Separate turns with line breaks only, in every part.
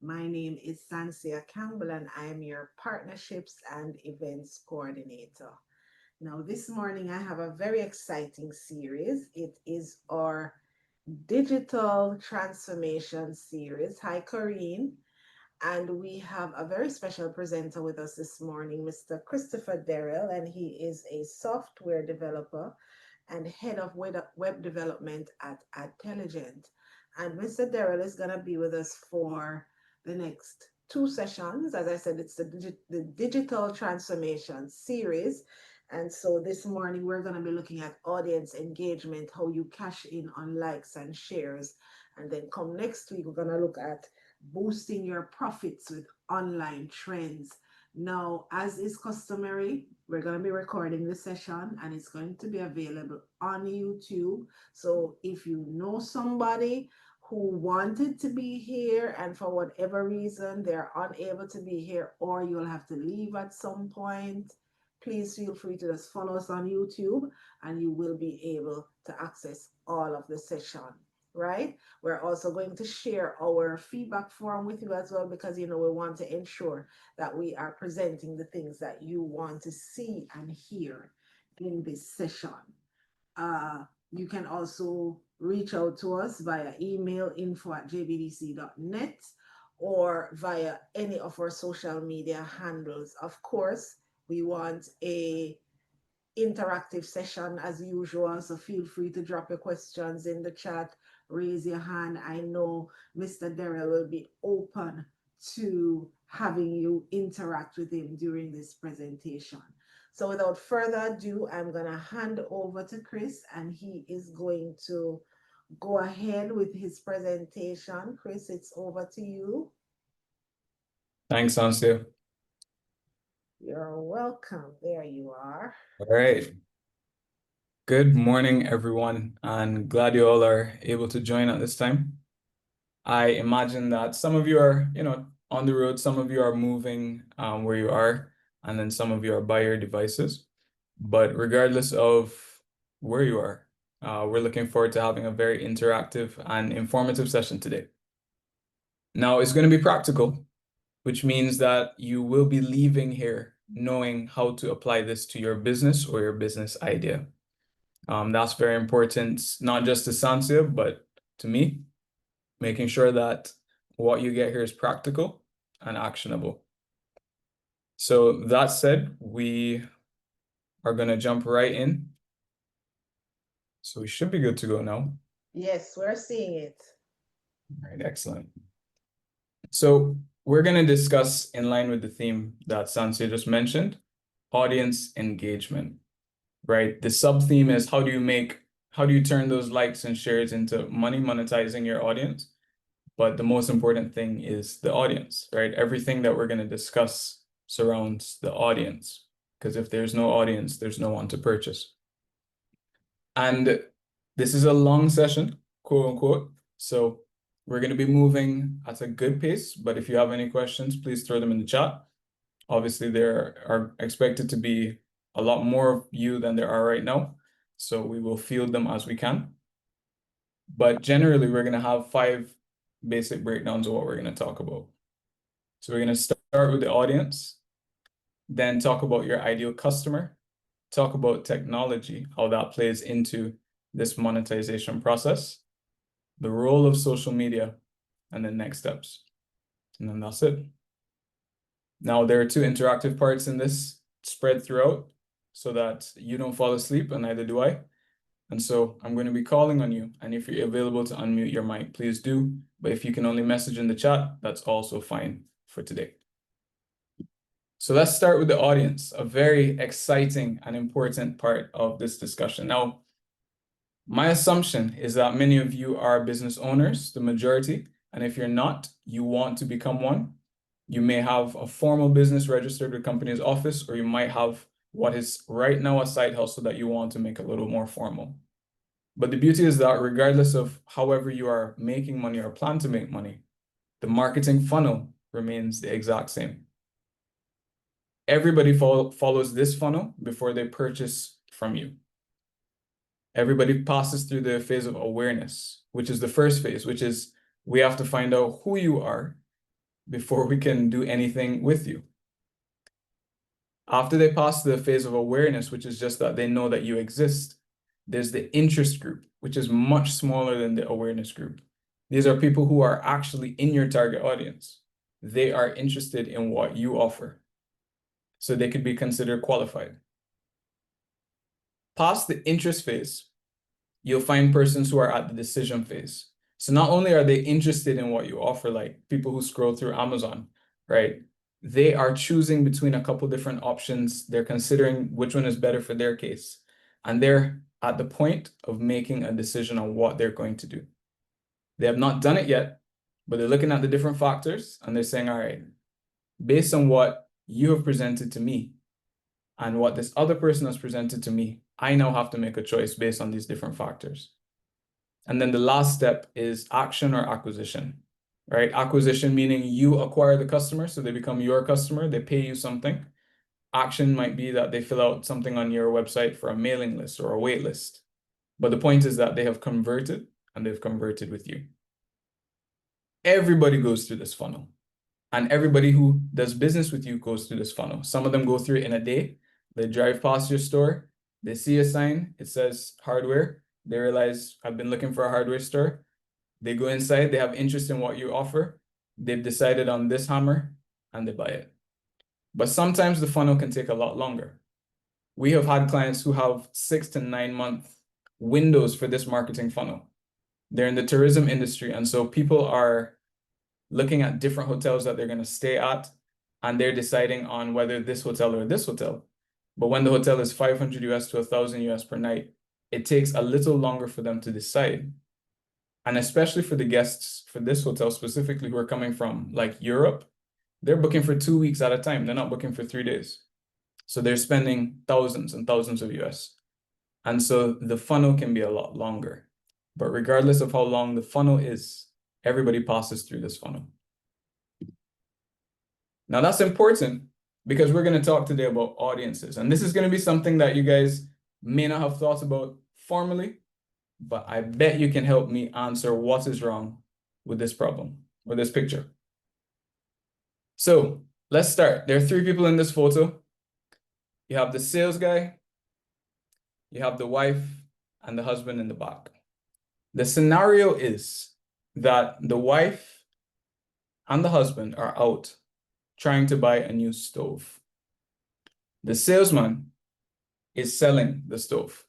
My name is Sansia Campbell, and I am your Partnerships and Events Coordinator. Now, this morning I have a very exciting series. It is our Digital Transformation series. Hi, Corrine. And we have a very special presenter with us this morning, Mr. Christopher Derrill, and he is a software developer and head of web development at Adtelligent. And Mr. Derrill is going to be with us for the next two sessions. As I said, it's the Digital Transformation series. And so this morning, we're going to be looking at audience engagement, how you cash in on likes and shares. And then come next week, we're going to look at boosting your profits with online trends. Now, as is customary, we're going to be recording the session and it's going to be available on YouTube. So if you know somebody who wanted to be here and for whatever reason they're unable to be here, or you'll have to leave at some point, please feel free to just follow us on YouTube and you will be able to access all of the session, right? We're also going to share our feedback form with you as well because, we want to ensure that we are presenting the things that you want to see and hear in this session. You can also reach out to us via email info@jbdc.net or via any of our social media handles. Of course, we want a interactive session as usual, so feel free to drop your questions in the chat, raise your hand. I know Mr. Derrill will be open to having you interact with him during this presentation. So without further ado, I'm going to hand over to Chris and he is going to go ahead with his presentation. Chris, it's over to you.
Thanks, Ansu.
You're welcome. There you are.
All right. Good morning, everyone, and glad you all are able to join at this time. I imagine that some of you are, on the road, some of you are moving where you are, and then some of you are by your devices. But regardless of where you are, we're looking forward to having a very interactive and informative session today. Now, it's going to be practical, which means that you will be leaving here knowing how to apply this to your business or your business idea. That's very important, not just to Sansia, but to me, making sure that what you get here is practical and actionable. So that said, we are going to jump right in. So we should be good to go now.
Yes, we're seeing it.
All right, excellent. So we're going to discuss, in line with the theme that Sansia just mentioned, audience engagement, right? The sub-theme is how do you turn those likes and shares into money, monetizing your audience? But the most important thing is the audience, right? Everything that we're going to discuss surrounds the audience, because if there's no audience, there's no one to purchase. And this is a long session, quote unquote. So we're going to be moving at a good pace, but if you have any questions, please throw them in the chat. Obviously, there are expected to be a lot more of you than there are right now, so we will field them as we can. But generally, we're going to have 5 basic breakdowns of what we're going to talk about. So we're going to start with the audience, then talk about your ideal customer, talk about technology, how that plays into this monetization process, the role of social media, and then next steps. And then that's it. Now, there are 2 interactive parts in this spread throughout so that you don't fall asleep, and neither do I. And so I'm going to be calling on you. And if you're available to unmute your mic, please do. But if you can only message in the chat, that's also fine for today. So let's start with the audience, a very exciting and important part of this discussion. Now, my assumption is that many of you are business owners, the majority. And if you're not, you want to become one. You may have a formal business registered with Companies Office, or you might have what is right now a side hustle that you want to make a little more formal. But the beauty is that regardless of however you are making money or plan to make money, the marketing funnel remains the exact same. Everybody follows this funnel before they purchase from you. Everybody passes through the phase of awareness, which is the first phase, which is we have to find out who you are before we can do anything with you. After they pass the phase of awareness, which is just that they know that you exist, there's the interest group, which is much smaller than the awareness group. These are people who are actually in your target audience. They are interested in what you offer. So they could be considered qualified. Past the interest phase, you'll find persons who are at the decision phase. So not only are they interested in what you offer, like people who scroll through Amazon, right? They are choosing between a couple different options. They're considering which one is better for their case. And they're at the point of making a decision on what they're going to do. They have not done it yet, but they're looking at the different factors and they're saying, all right, based on what you have presented to me and what this other person has presented to me, I now have to make a choice based on these different factors. And then the last step is action or acquisition, right? Acquisition meaning you acquire the customer, so they become your customer, they pay you something. Action might be that they fill out something on your website for a mailing list or a wait list. But the point is that they have converted and they've converted with you. Everybody goes through this funnel. And everybody who does business with you goes through this funnel. Some of them go through it in a day. They drive past your store. They see a sign. It says hardware. They realize, I've been looking for a hardware store. They go inside. They have interest in what you offer. They've decided on this hammer and they buy it. But sometimes the funnel can take a lot longer. We have had clients who have 6 to 9 month windows for this marketing funnel. They're in the tourism industry. And so people are looking at different hotels that they're going to stay at, and they're deciding on whether this hotel or this hotel. But when the hotel is 500 US to 1,000 US per night, it takes a little longer for them to decide. And especially for the guests for this hotel specifically who are coming from like Europe, they're booking for 2 weeks at a time. They're not booking for 3 days. So they're spending thousands and thousands of US. And so the funnel can be a lot longer. But regardless of how long the funnel is, everybody passes through this funnel. Now that's important because we're going to talk today about audiences. And this is going to be something that you guys may not have thought about formally, but I bet you can help me answer what is wrong with this problem or this picture. So let's start. There are 3 people in this photo. You have the sales guy, you have the wife, and the husband in the back. The scenario is that the wife and the husband are out trying to buy a new stove. The salesman is selling the stove.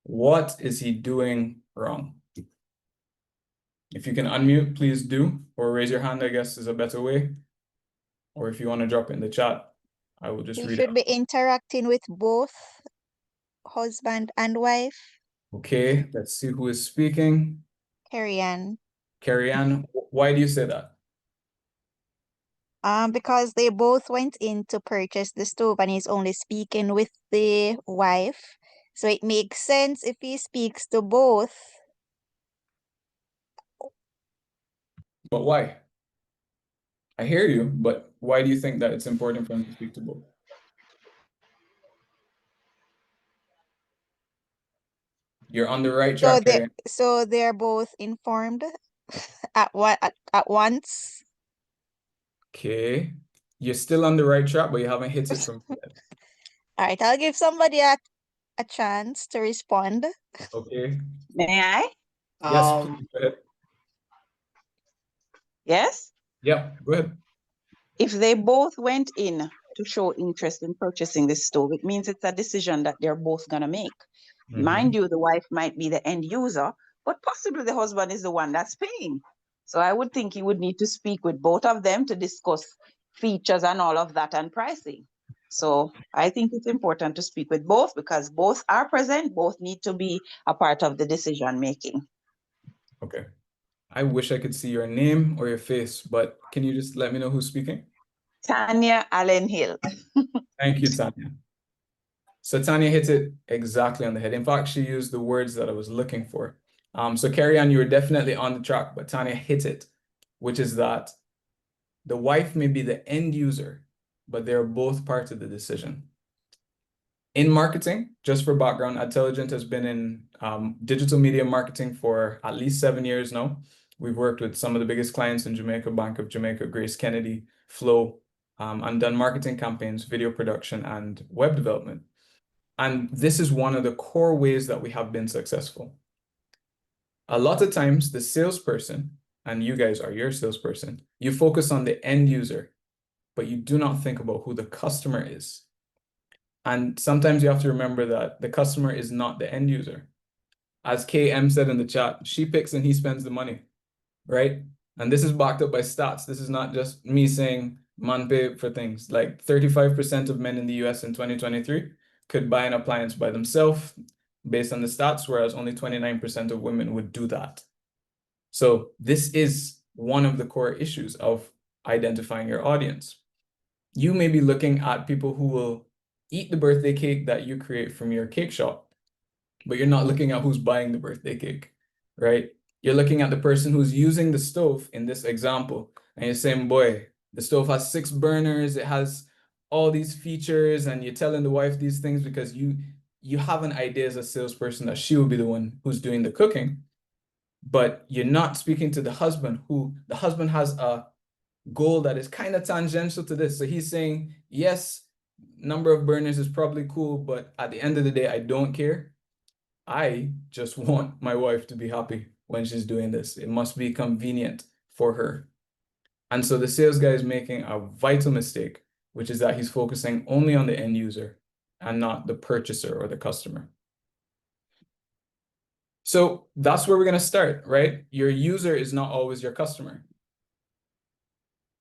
What is he doing wrong? If you can unmute, please do, or raise your hand, I guess is a better way. Or if you want to drop it in the chat, I will just
He
read
should
it.
be interacting with both husband and wife.
Okay, let's see who is speaking.
Carry on.
Carrie Ann, why do you say that?
Because they both went in to purchase the stove and he's only speaking with the wife. So it makes sense if he speaks to both.
But why? I hear you, but why do you think that it's important for him to speak to both? You're on the right track, Carrie Ann.
So they're both informed at once.
Okay. You're still on the right track, but you haven't hit it from yet.
All right, I'll give somebody a chance to respond.
Okay.
May I?
Yes, please go ahead.
Yes?
Yep, go ahead.
If they both went in to show interest in purchasing this stove, it means it's a decision that they're both going to make. Mind you, the wife might be the end user, but possibly the husband is the one that's paying. So I would think he would need to speak with both of them to discuss features and all of that and pricing. So I think it's important to speak with both because both are present, both need to be a part of the decision making.
Okay. I wish I could see your name or your face, but can you just let me know who's speaking?
Tanya Allen Hill.
Thank you, Tanya. So Tanya hit it exactly on the head. In fact, she used the words that I was looking for. So Carrie Ann, you were definitely on the track, but Tanya hit it, which is that the wife may be the end user, but they're both part of the decision. In marketing, just for background, Intelligent has been in digital media marketing for at least 7 years now. We've worked with some of the biggest clients in Jamaica, Bank of Jamaica, Grace Kennedy, Flow, and done marketing campaigns, video production, and web development. And this is one of the core ways that we have been successful. A lot of times, the salesperson, and you guys are your salesperson, you focus on the end user, but you do not think about who the customer is. And sometimes you have to remember that the customer is not the end user. As KM said in the chat, she picks and he spends the money, right? And this is backed up by stats. This is not just me saying man pay for things. Like 35% of men in the US in 2023 could buy an appliance by themselves based on the stats, whereas only 29% of women would do that. So this is one of the core issues of identifying your audience. You may be looking at people who will eat the birthday cake that you create from your cake shop, but you're not looking at who's buying the birthday cake, right? You're looking at the person who's using the stove in this example, and you're saying, boy, the stove has 6 burners, it has all these features, and you're telling the wife these things because you have an idea as a salesperson that she will be the one who's doing the cooking, but you're not speaking to the husband, who the husband has a goal that is kind of tangential to this. So he's saying, yes, number of burners is probably cool, but at the end of the day, I don't care. I just want my wife to be happy when she's doing this. It must be convenient for her. And so the sales guy is making a vital mistake, which is that he's focusing only on the end user and not the purchaser or the customer. So that's where we're going to start, right? Your user is not always your customer.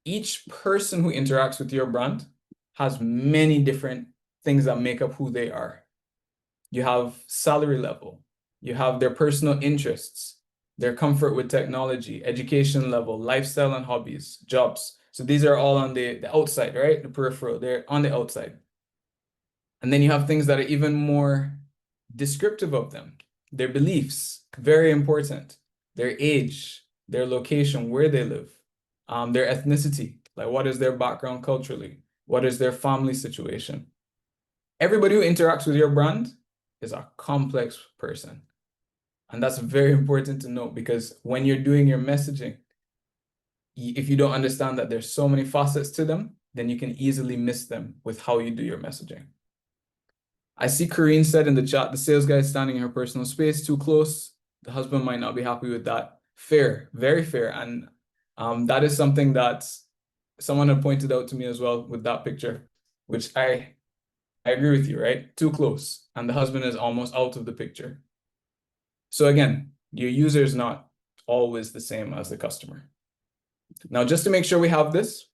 Each person who interacts with your brand has many different things that make up who they are. You have salary level, you have their personal interests, their comfort with technology, education level, lifestyle and hobbies, jobs. So these are all on the outside, right? The peripheral, they're on the outside. And then you have things that are even more descriptive of them. Their beliefs, very important. Their age, their location, where they live, their ethnicity, like what is their background culturally? What is their family situation? Everybody who interacts with your brand is a complex person. And that's very important to note, because when you're doing your messaging, if you don't understand that there's so many facets to them, then you can easily miss them with how you do your messaging. I see Corrine said in the chat, the sales guy is standing in her personal space too close. The husband might not be happy with that. Fair, very fair. And that is something that someone had pointed out to me as well with that picture, which I agree with you, right? Too close. And the husband is almost out of the picture. So again, your user is not always the same as the customer. Now, just to make sure we have this,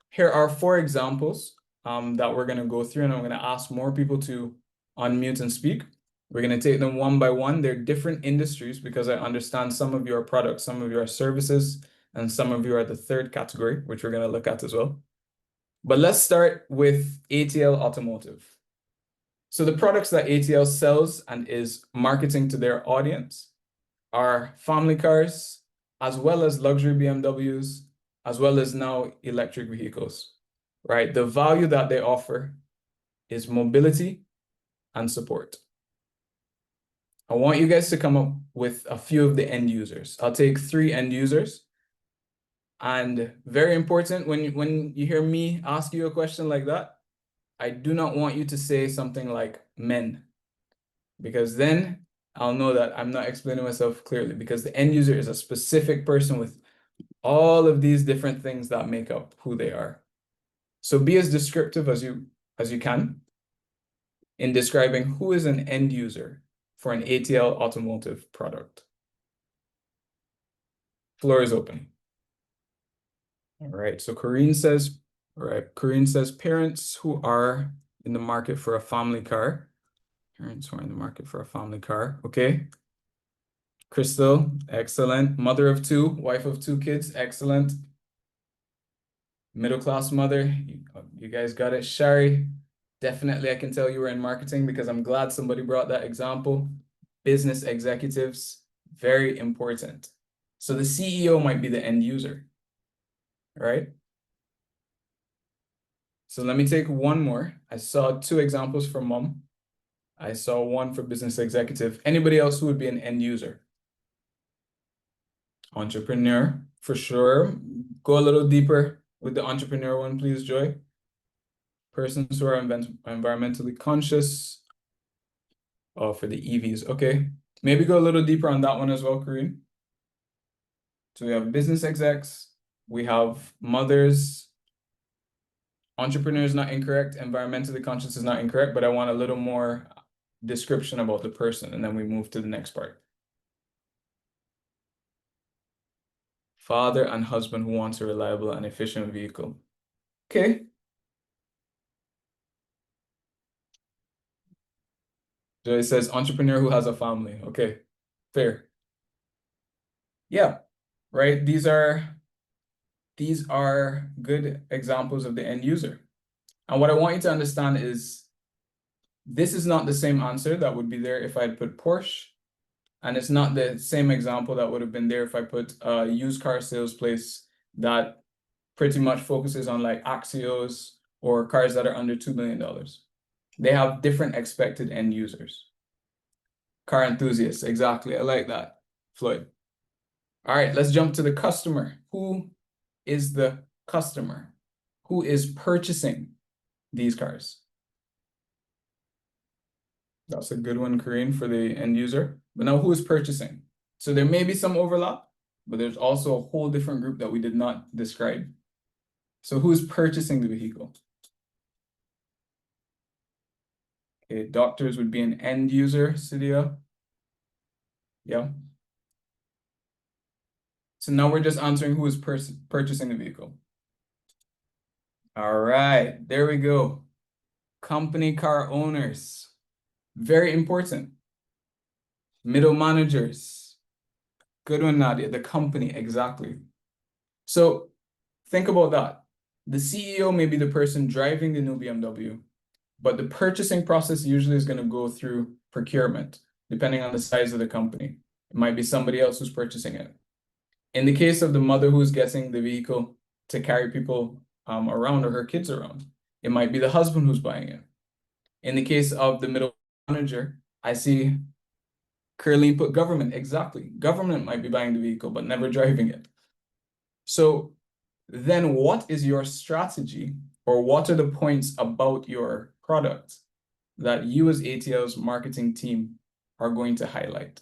here are 4 examples that we're going to go through, and I'm going to ask more people to unmute and speak. We're going to take them one by one. They're different industries, because I understand some of you are products, some of you are services, and some of you are the third category, which we're going to look at as well. But let's start with ATL Automotive. So the products that ATL sells and is marketing to their audience are family cars, as well as luxury BMWs, as well as now electric vehicles, right? The value that they offer is mobility and support. I want you guys to come up with a few of the end users. I'll take 3 end users. And very important, when you hear me ask you a question like that, I do not want you to say something like men, because then I'll know that I'm not explaining myself clearly, because the end user is a specific person with all of these different things that make up who they are. So be as descriptive as you can in describing who is an end user for an ATL Automotive product. Floor is open. All right, so Corrine says, parents who are in the market for a family car. Parents who are in the market for a family car. Okay. Crystal, excellent. Mother of 2, wife of 2 kids, excellent. Middle class mother, you guys got it. Shari, definitely I can tell you were in marketing, because I'm glad somebody brought that example. Business executives, very important. So the CEO might be the end user, right? So let me take one more. I saw 2 examples for mom. I saw 1 for business executive. Anybody else who would be an end user? Entrepreneur, for sure. Go a little deeper with the entrepreneur one, please, Joy. Persons who are environmentally conscious. Oh, for the EVs. Okay. Maybe go a little deeper on that one as well, Kareem. So we have business execs, we have mothers. Entrepreneur is not incorrect, environmentally conscious is not incorrect, but I want a little more description about the person, and then we move to the next part. Father and husband who wants a reliable and efficient vehicle. Okay. So it says entrepreneur who has a family. Okay, fair. Yeah, right. These are good examples of the end user. And what I want you to understand is this is not the same answer that would be there if I had put Porsche. And it's not the same example that would have been there if I put a used car sales place that pretty much focuses on like Axios or cars that are under $2 million. They have different expected end users. Car enthusiasts, exactly. I like that, Floyd. All right, let's jump to the customer. Who is the customer? Who is purchasing these cars? That's a good one, Karine, for the end user. But now who is purchasing? So there may be some overlap, but there's also a whole different group that we did not describe. So who is purchasing the vehicle? Okay, doctors would be an end user, Cydia. Yeah. So now we're just answering who is purchasing the vehicle. All right, there we go. Company car owners. Very important. Middle managers. Good one, Nadia. The company, exactly. So think about that. The CEO may be the person driving the new BMW, but the purchasing process usually is going to go through procurement, depending on the size of the company. It might be somebody else who's purchasing it. In the case of the mother who's getting the vehicle to carry people around or her kids around, it might be the husband who's buying it. In the case of the middle manager, I see Curleen put government, exactly. Government might be buying the vehicle, but never driving it. So then what is your strategy, or what are the points about your product that you as ATL's marketing team are going to highlight?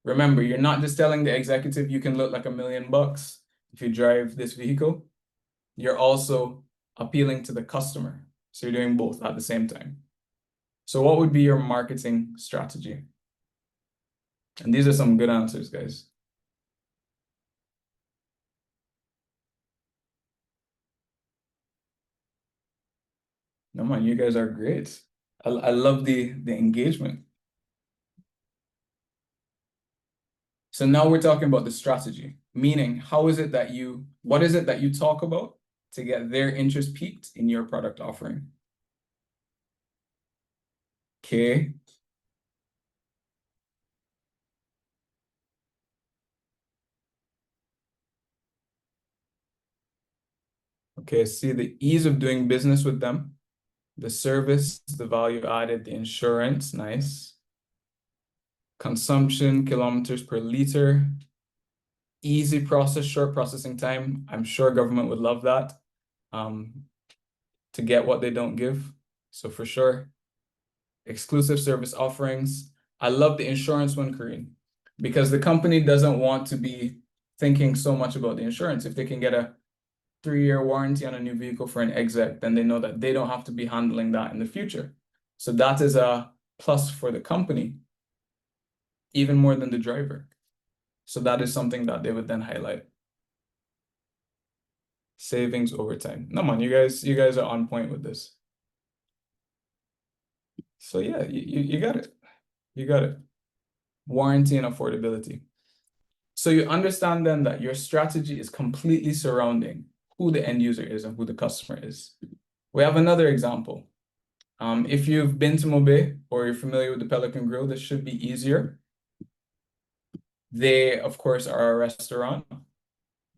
Remember, you're not just telling the executive you can look like $1 million if you drive this vehicle. You're also appealing to the customer. So you're doing both at the same time. So what would be your marketing strategy? And these are some good answers, guys. No, man, you guys are great. I love the engagement. So now we're talking about the strategy, meaning what is it that you talk about to get their interest piqued in your product offering? Okay. Okay, see the ease of doing business with them, the service, the value added, the insurance, nice. Consumption, kilometers per liter, easy process, short processing time. I'm sure government would love that to get what they don't give. So for sure, exclusive service offerings. I love the insurance one, Karine, because the company doesn't want to be thinking so much about the insurance. If they can get a 3-year warranty on a new vehicle for an exec, then they know that they don't have to be handling that in the future. So that is a plus for the company, even more than the driver. So that is something that they would then highlight. Savings over time. No, man, you guys are on point with this. So yeah, you got it. You got it. Warranty and affordability. So you understand then that your strategy is completely surrounding who the end user is and who the customer is. We have another example. If you've been to Mobe or you're familiar with the Pelican Grill, this should be easier. They, of course, are a restaurant.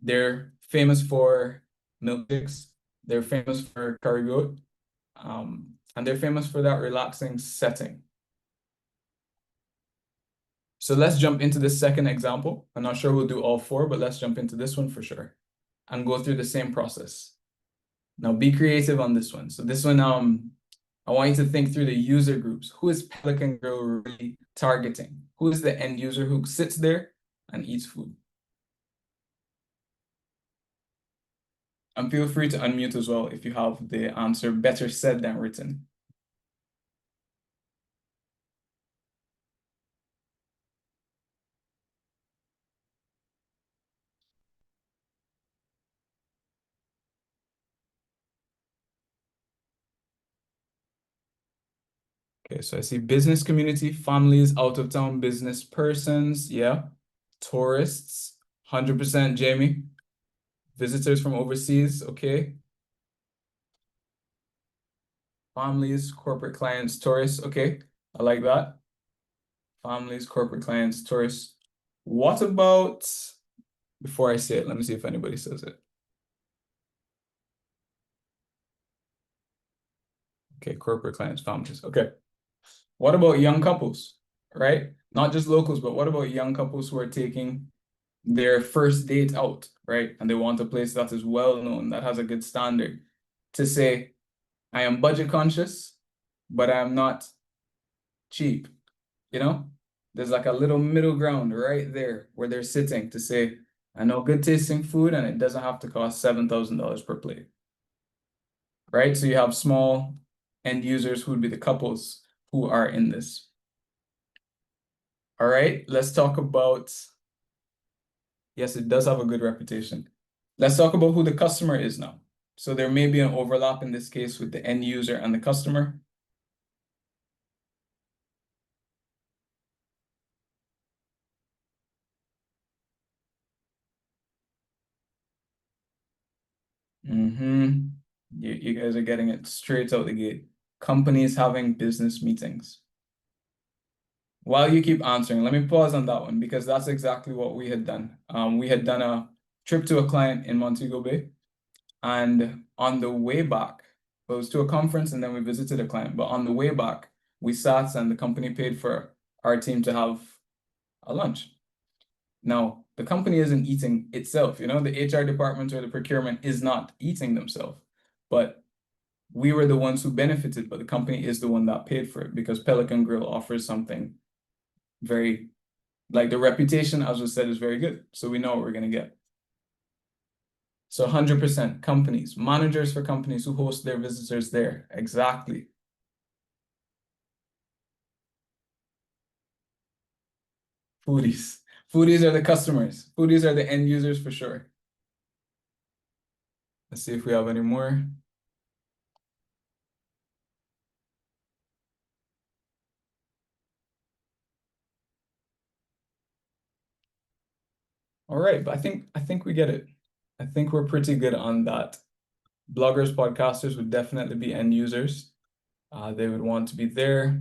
They're famous for milkshakes. They're famous for curry goat. And they're famous for that relaxing setting. So let's jump into the second example. I'm not sure we'll do all four, but let's jump into this one for sure and go through the same process. Now be creative on this one. So this one, I want you to think through the user groups. Who is Pelican Grill really targeting? Who is the end user who sits there and eats food? And feel free to unmute as well if you have the answer better said than written. Okay, so I see business community, families, out of town business persons, yeah. Tourists, 100% Jamie. Visitors from overseas, okay. Families, corporate clients, tourists, okay. I like that. Families, corporate clients, tourists. What about, before I say it, let me see if anybody says it. Okay, corporate clients, families, okay. What about young couples, right? Not just locals, but what about young couples who are taking their first date out, right? And they want a place that is well known, that has a good standard, to say, I am budget conscious, but I'm not cheap, you know? There's like a little middle ground right there where they're sitting to say, I know good tasting food and it doesn't have to cost $7,000 per plate, right? So you have small end users who would be the couples who are in this. All right, let's talk about, yes, it does have a good reputation. Let's talk about who the customer is now. So there may be an overlap in this case with the end user and the customer. You guys are getting it straight out the gate. Companies having business meetings. While you keep answering, let me pause on that one because that's exactly what we had done. We had done a trip to a client in Montego Bay, and on the way back, it was to a conference and then we visited a client, but on the way back, we sat and the company paid for our team to have a lunch. Now, the company isn't eating itself, you know, the HR department or the procurement is not eating themselves, but we were the ones who benefited, but the company is the one that paid for it because Pelican Grill offers something very, like the reputation, as was said, is very good. So we know what we're going to get. So 100% companies, managers for companies who host their visitors there. Exactly. Foodies. Foodies are the customers. Foodies are the end users for sure. Let's see if we have any more. All right, but I think we get it. I think we're pretty good on that. Bloggers, podcasters would definitely be end users. They would want to be there.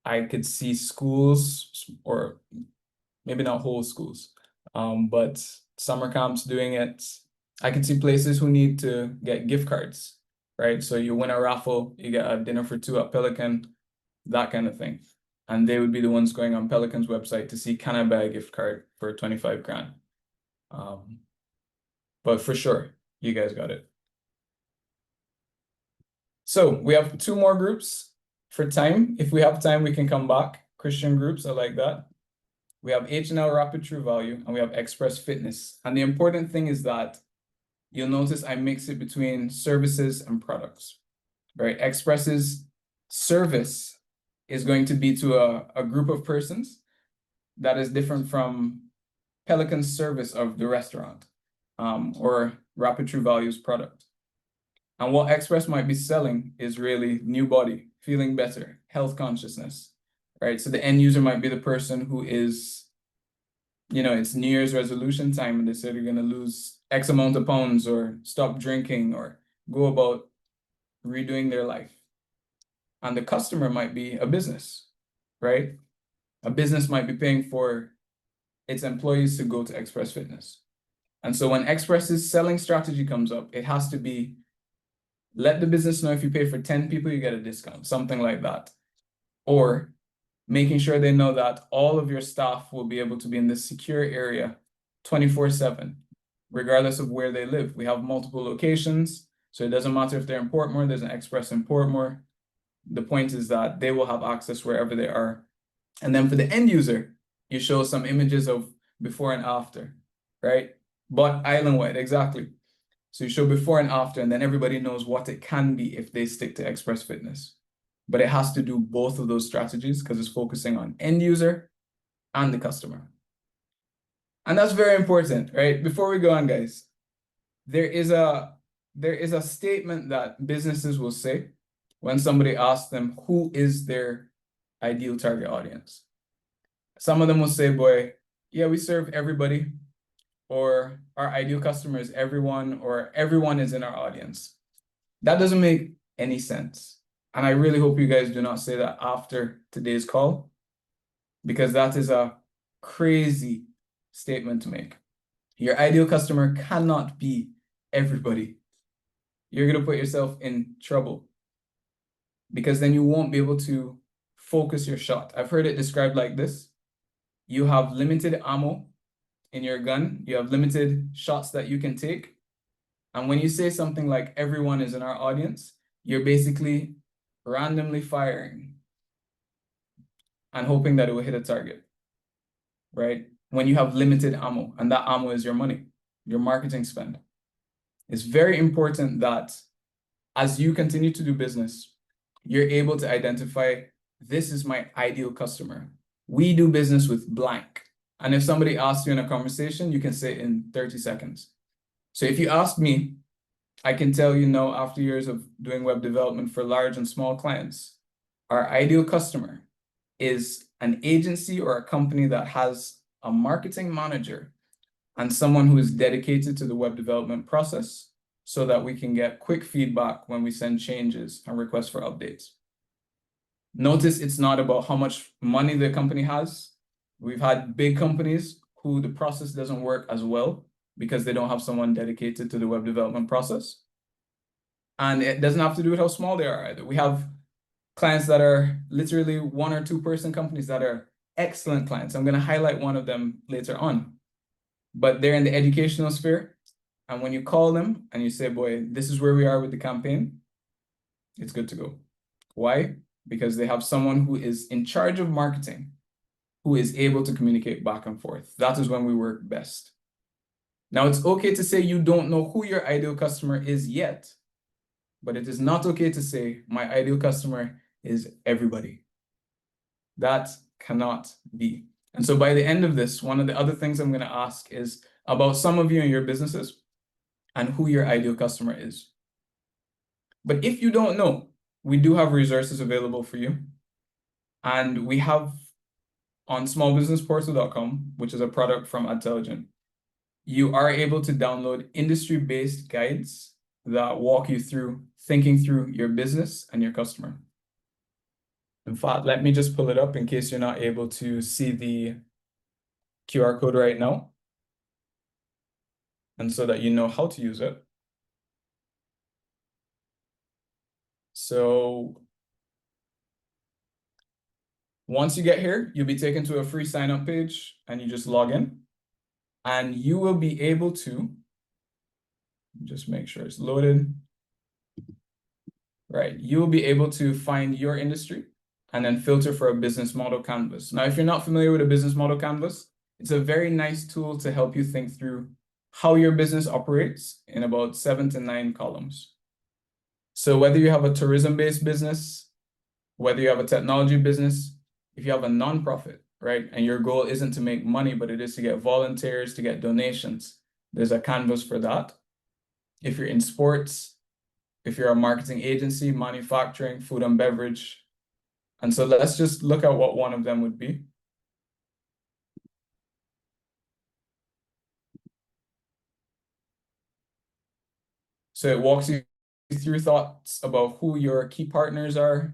I could see schools, or maybe not whole schools, but summer camps doing it. I could see places who need to get gift cards, right? So you win a raffle, you get a dinner for two at Pelican, that kind of thing. And they would be the ones going on Pelican's website to see, can I buy a gift card for 25 grand? But for sure, you guys got it. So we have two more groups for time. If we have time, we can come back. Christian groups, I like that. We have H&L Rapid True Value, and we have Express Fitness. And the important thing is that you'll notice I mix it between services and products, right? Express's service is going to be to a group of persons that is different from Pelican's service of the restaurant or Rapid True Value's product. And what Express might be selling is really new body, feeling better, health consciousness, right? So the end user might be the person who is, you know, it's New Year's resolution time and they say they're going to lose X amount of pounds or stop drinking or go about redoing their life. And the customer might be a business, right? A business might be paying for its employees to go to Express Fitness. And so when Express's selling strategy comes up, it has to be, let the business know if you pay for 10 people, you get a discount, something like that. Or making sure they know that all of your staff will be able to be in this secure area 24/7, regardless of where they live. We have multiple locations, so it doesn't matter if they're in Portmore, there's an express in Portmore. The point is that they will have access wherever they are. And then for the end user, you show some images of before and after, right? But island-wide, exactly. So you show before and after, and then everybody knows what it can be if they stick to Express Fitness. But it has to do both of those strategies because it's focusing on end user and the customer. And that's very important, right? Before we go on, guys, there is a statement that businesses will say when somebody asks them who is their ideal target audience. Some of them will say, boy, yeah, we serve everybody, or our ideal customer is everyone, or everyone is in our audience. That doesn't make any sense. And I really hope you guys do not say that after today's call, because that is a crazy statement to make. Your ideal customer cannot be everybody. You're going to put yourself in trouble because then you won't be able to focus your shot. I've heard it described like this. You have limited ammo in your gun. You have limited shots that you can take. And when you say something like everyone is in our audience, you're basically randomly firing and hoping that it will hit a target, right? When you have limited ammo, and that ammo is your money, your marketing spend. It's very important that as you continue to do business, you're able to identify, this is my ideal customer. We do business with blank. And if somebody asks you in a conversation, you can say it in 30 seconds. So if you ask me, I can tell you now, after years of doing web development for large and small clients, our ideal customer is an agency or a company that has a marketing manager and someone who is dedicated to the web development process so that we can get quick feedback when we send changes and requests for updates. Notice it's not about how much money the company has. We've had big companies who the process doesn't work as well because they don't have someone dedicated to the web development process. And it doesn't have to do with how small they are either. We have clients that are literally 1 or 2 person companies that are excellent clients. I'm going to highlight one of them later on, but they're in the educational sphere. And when you call them and you say, boy, this is where we are with the campaign, it's good to go. Why? Because they have someone who is in charge of marketing, who is able to communicate back and forth. That is when we work best. Now, it's okay to say you don't know who your ideal customer is yet, but it is not okay to say my ideal customer is everybody. That cannot be. And so by the end of this, one of the other things I'm going to ask is about some of you and your businesses and who your ideal customer is. But if you don't know, we do have resources available for you. And we have on smallbusinessportal.com, which is a product from Adtelligent, you are able to download industry-based guides that walk you through thinking through your business and your customer. In fact, let me just pull it up in case you're not able to see the QR code right now, and so that you know how to use it. So once you get here, you'll be taken to a free sign-up page and you just log in and you will be able to just make sure it's loaded. Right, you will be able to find your industry and then filter for a business model canvas. Now, if you're not familiar with a business model canvas, it's a very nice tool to help you think through how your business operates in about 7 to 9 columns. So whether you have a tourism-based business, whether you have a technology business, if you have a nonprofit, right, and your goal isn't to make money, but it is to get volunteers, to get donations, there's a canvas for that. If you're in sports, if you're a marketing agency, manufacturing, food and beverage. And so let's just look at what one of them would be. So it walks you through thoughts about who your key partners are,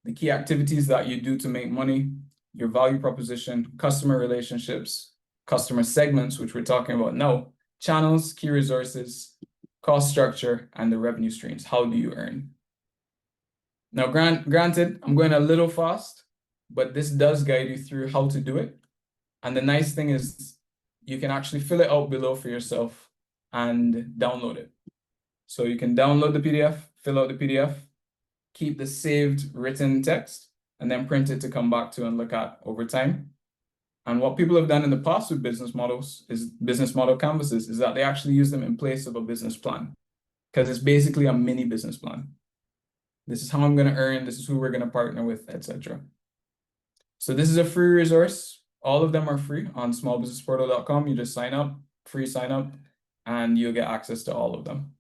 the key activities that you do to make money, your value proposition, customer relationships, customer segments, which we're talking about now, channels, key resources, cost structure, and the revenue streams. How do you earn? Now, granted, I'm going a little fast but this does guide you through how to do it. And the nice thing is you can actually fill it out below for yourself and download it. So you can download the PDF, fill out the PDF, keep the saved written text, and then print it to come back to and look at over time. And what people have done in the past with business model canvases is that they actually use them in place of a business plan, because it's basically a mini business plan. This is how I'm going to earn, this is who we're going to partner with, etc. So this is a free resource. All of them are free on smallbusinessportal.com. You just sign up, free sign up, and you'll get access to all of them.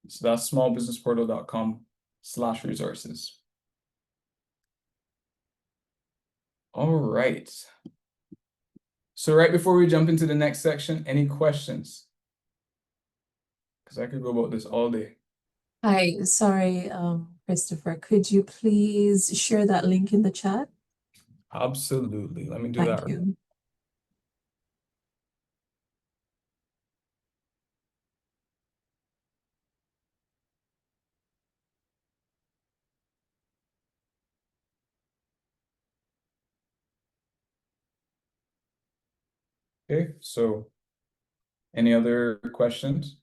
So that's smallbusinessportal.com/resources. All right. So right before we jump into the next section, any questions? Because I could go about this all day.
Hi, sorry, Christopher, could you please share that link in the chat?
Absolutely. Let me do that.
Thank you.
Okay, so any other questions?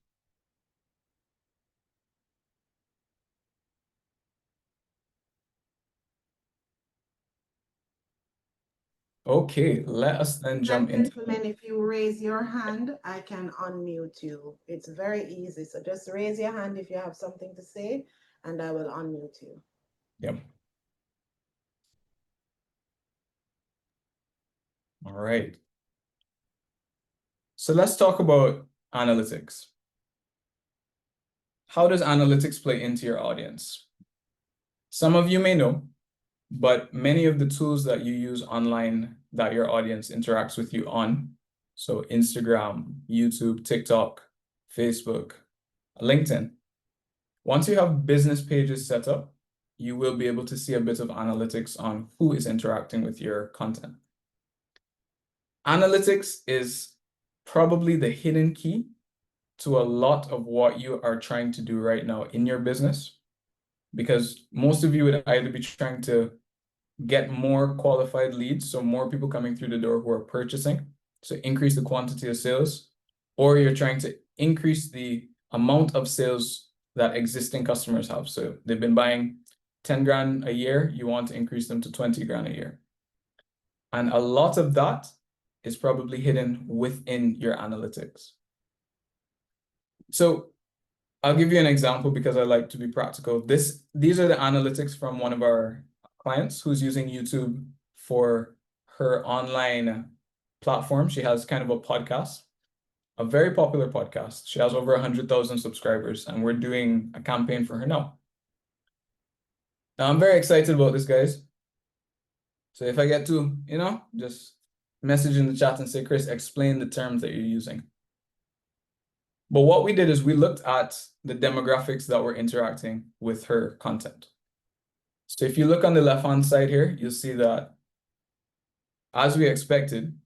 Okay, let us then jump into.
Gentlemen, if you raise your hand, I can unmute you. It's very easy. So just raise your hand if you have something to say, and I will unmute you.
Yep. All right. So let's talk about analytics. How does analytics play into your audience? Some of you may know, but many of the tools that you use online that your audience interacts with you on, so Instagram, YouTube, TikTok, Facebook, LinkedIn, once you have business pages set up, you will be able to see a bit of analytics on who is interacting with your content. Analytics is probably the hidden key to a lot of what you are trying to do right now in your business, because most of you would either be trying to get more qualified leads, so more people coming through the door who are purchasing, so increase the quantity of sales, or you're trying to increase the amount of sales that existing customers have. So they've been buying 10 grand a year, you want to increase them to 20 grand a year. And a lot of that is probably hidden within your analytics. So I'll give you an example because I like to be practical. These are the analytics from one of our clients who's using YouTube for her online platform. She has kind of a podcast, a very popular podcast. She has over 100,000 subscribers, and we're doing a campaign for her now. Now, I'm very excited about this, guys. So if I get to, just message in the chat and say, Chris, explain the terms that you're using. But what we did is we looked at the demographics that were interacting with her content. So if you look on the left-hand side here, you'll see that, as we expected,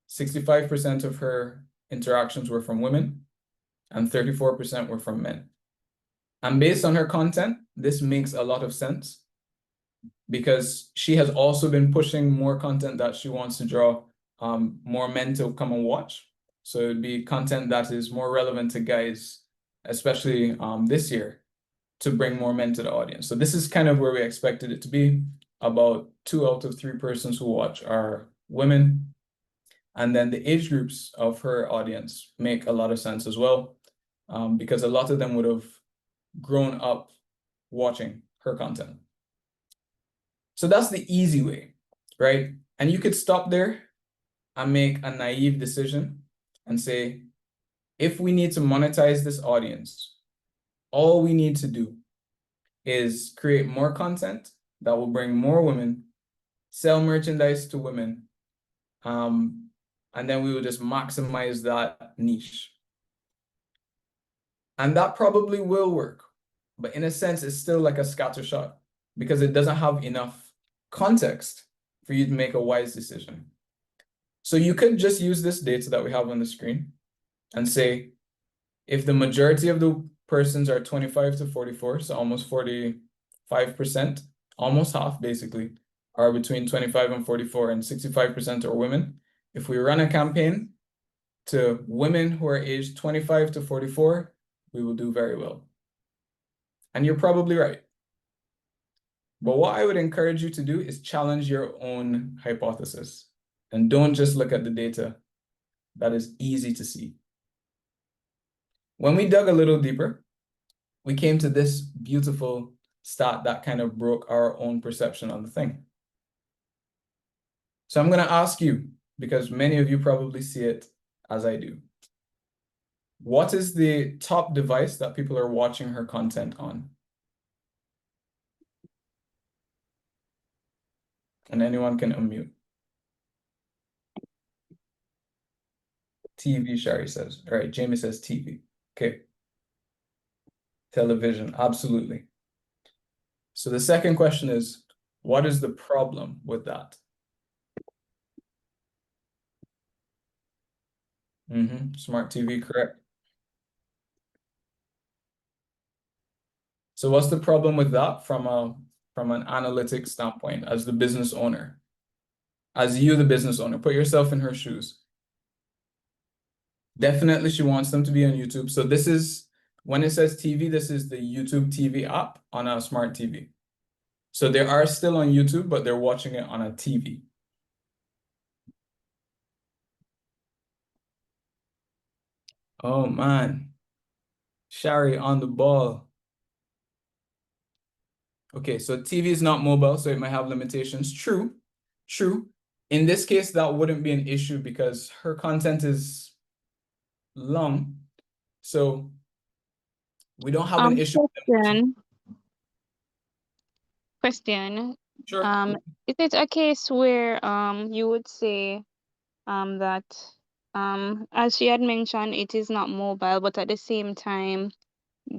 65% of her interactions were from women and 34% were from men. And based on her content, this makes a lot of sense because she has also been pushing more content that she wants to draw more men to come and watch. So it'd be content that is more relevant to guys, especially this year, to bring more men to the audience. So this is kind of where we expected it to be. About 2 out of 3 persons who watch are women. And then the age groups of her audience make a lot of sense as well, because a lot of them would have grown up watching her content. So that's the easy way, right? And you could stop there and make a naive decision and say, if we need to monetize this audience, all we need to do is create more content that will bring more women, sell merchandise to women, and then we will just maximize that niche. And that probably will work, but in a sense, it's still like a scatter shot because it doesn't have enough context for you to make a wise decision. So you could just use this data that we have on the screen and say, if the majority of the persons are 25 to 44, so almost 45%, almost half basically, are between 25 and 44, and 65% are women. If we run a campaign to women who are aged 25 to 44, we will do very well. And you're probably right. But what I would encourage you to do is challenge your own hypothesis. And don't just look at the data. That is easy to see. When we dug a little deeper, we came to this beautiful stat that kind of broke our own perception on the thing. So I'm going to ask you, because many of you probably see it as I do. What is the top device that people are watching her content on? And anyone can unmute. TV, Shari says. All right, Jamie says TV. Okay. Television, absolutely. So the second question is, what is the problem with that? Smart TV, correct. So what's the problem with that from an analytics standpoint as the business owner? As you, the business owner, put yourself in her shoes. Definitely she wants them to be on YouTube. So this is, when it says TV, this is the YouTube TV app on a smart TV. So they are still on YouTube, but they're watching it on a TV. Oh man. Shari on the ball. Okay, so TV is not mobile, so it might have limitations. True, true. In this case, that wouldn't be an issue because her content is long. So we don't have an issue with limitation.
Question.
Sure.
Is it a case where you would say that as she had mentioned, it is not mobile, but at the same time,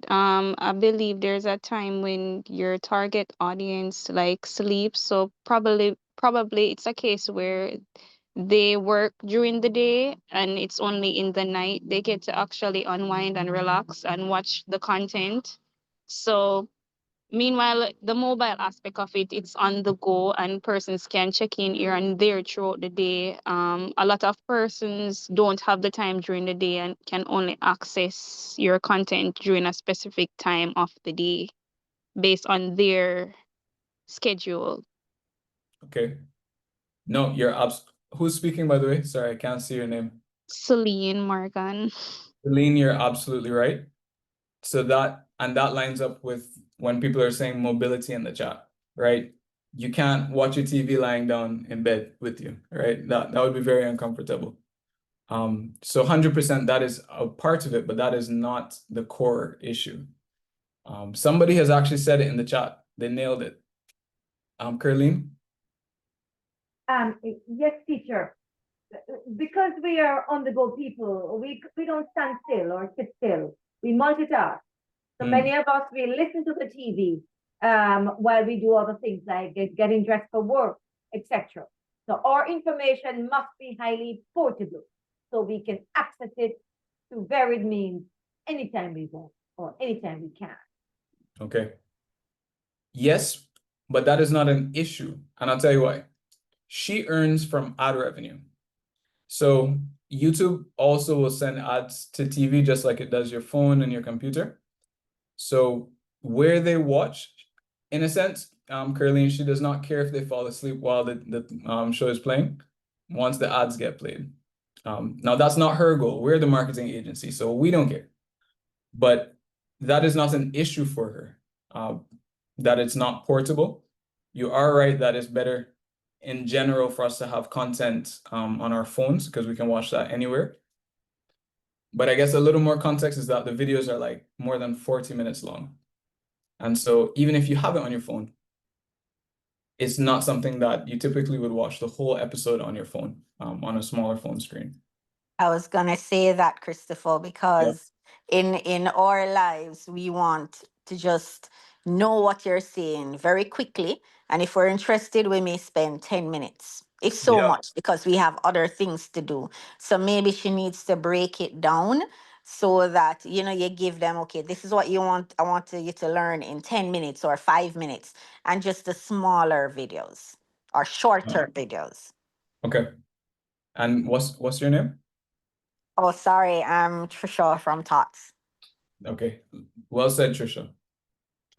I believe there's a time when your target audience like sleeps. So probably it's a case where they work during the day and it's only in the night they get to actually unwind and relax and watch the content. So meanwhile, the mobile aspect of it, it's on the go and persons can check in here and there throughout the day. A lot of persons don't have the time during the day and can only access your content during a specific time of the day based on their schedule.
Okay. No, who's speaking, by the way? Sorry, I can't see your name.
Celine Morgan.
Celine, you're absolutely right. So that lines up with when people are saying mobility in the chat, right? You can't watch your TV lying down in bed with you, right? That would be very uncomfortable. So 100% that is a part of it, but that is not the core issue. Somebody has actually said it in the chat. They nailed it. Curleen?
Yes, teacher. Because we are on the go people, we don't stand still or sit still. We multitask. So many of us, we listen to the TV while we do other things like getting dressed for work, etc. So our information must be highly portable so we can access it through varied means anytime we want or anytime we can.
Okay. Yes, but that is not an issue. And I'll tell you why. She earns from ad revenue. So YouTube also will send ads to TV just like it does your phone and your computer. So where they watch, in a sense, Curleen, she does not care if they fall asleep while the show is playing, once the ads get played. Now that's not her goal. We're the marketing agency, so we don't care. But that is not an issue for her, that it's not portable. You are right that it's better in general for us to have content on our phones because we can watch that anywhere. But I guess a little more context is that the videos are like more than 40 minutes long. And so even if you have it on your phone, it's not something that you typically would watch the whole episode on your phone, on a smaller phone screen.
I was gonna say that, Christopher, because in our lives, we want to just know what you're saying very quickly. And if we're interested, we may spend 10 minutes. If so
Yeah.
much, because we have other things to do. So maybe she needs to break it down so that, you know, you give them, okay, this is what you want. I want you to learn in 10 minutes or 5 minutes and just the smaller videos. or shorter videos.
Okay. And what's your name?
Oh, sorry, I'm Trisha from Tots.
Okay. Well said, Trisha.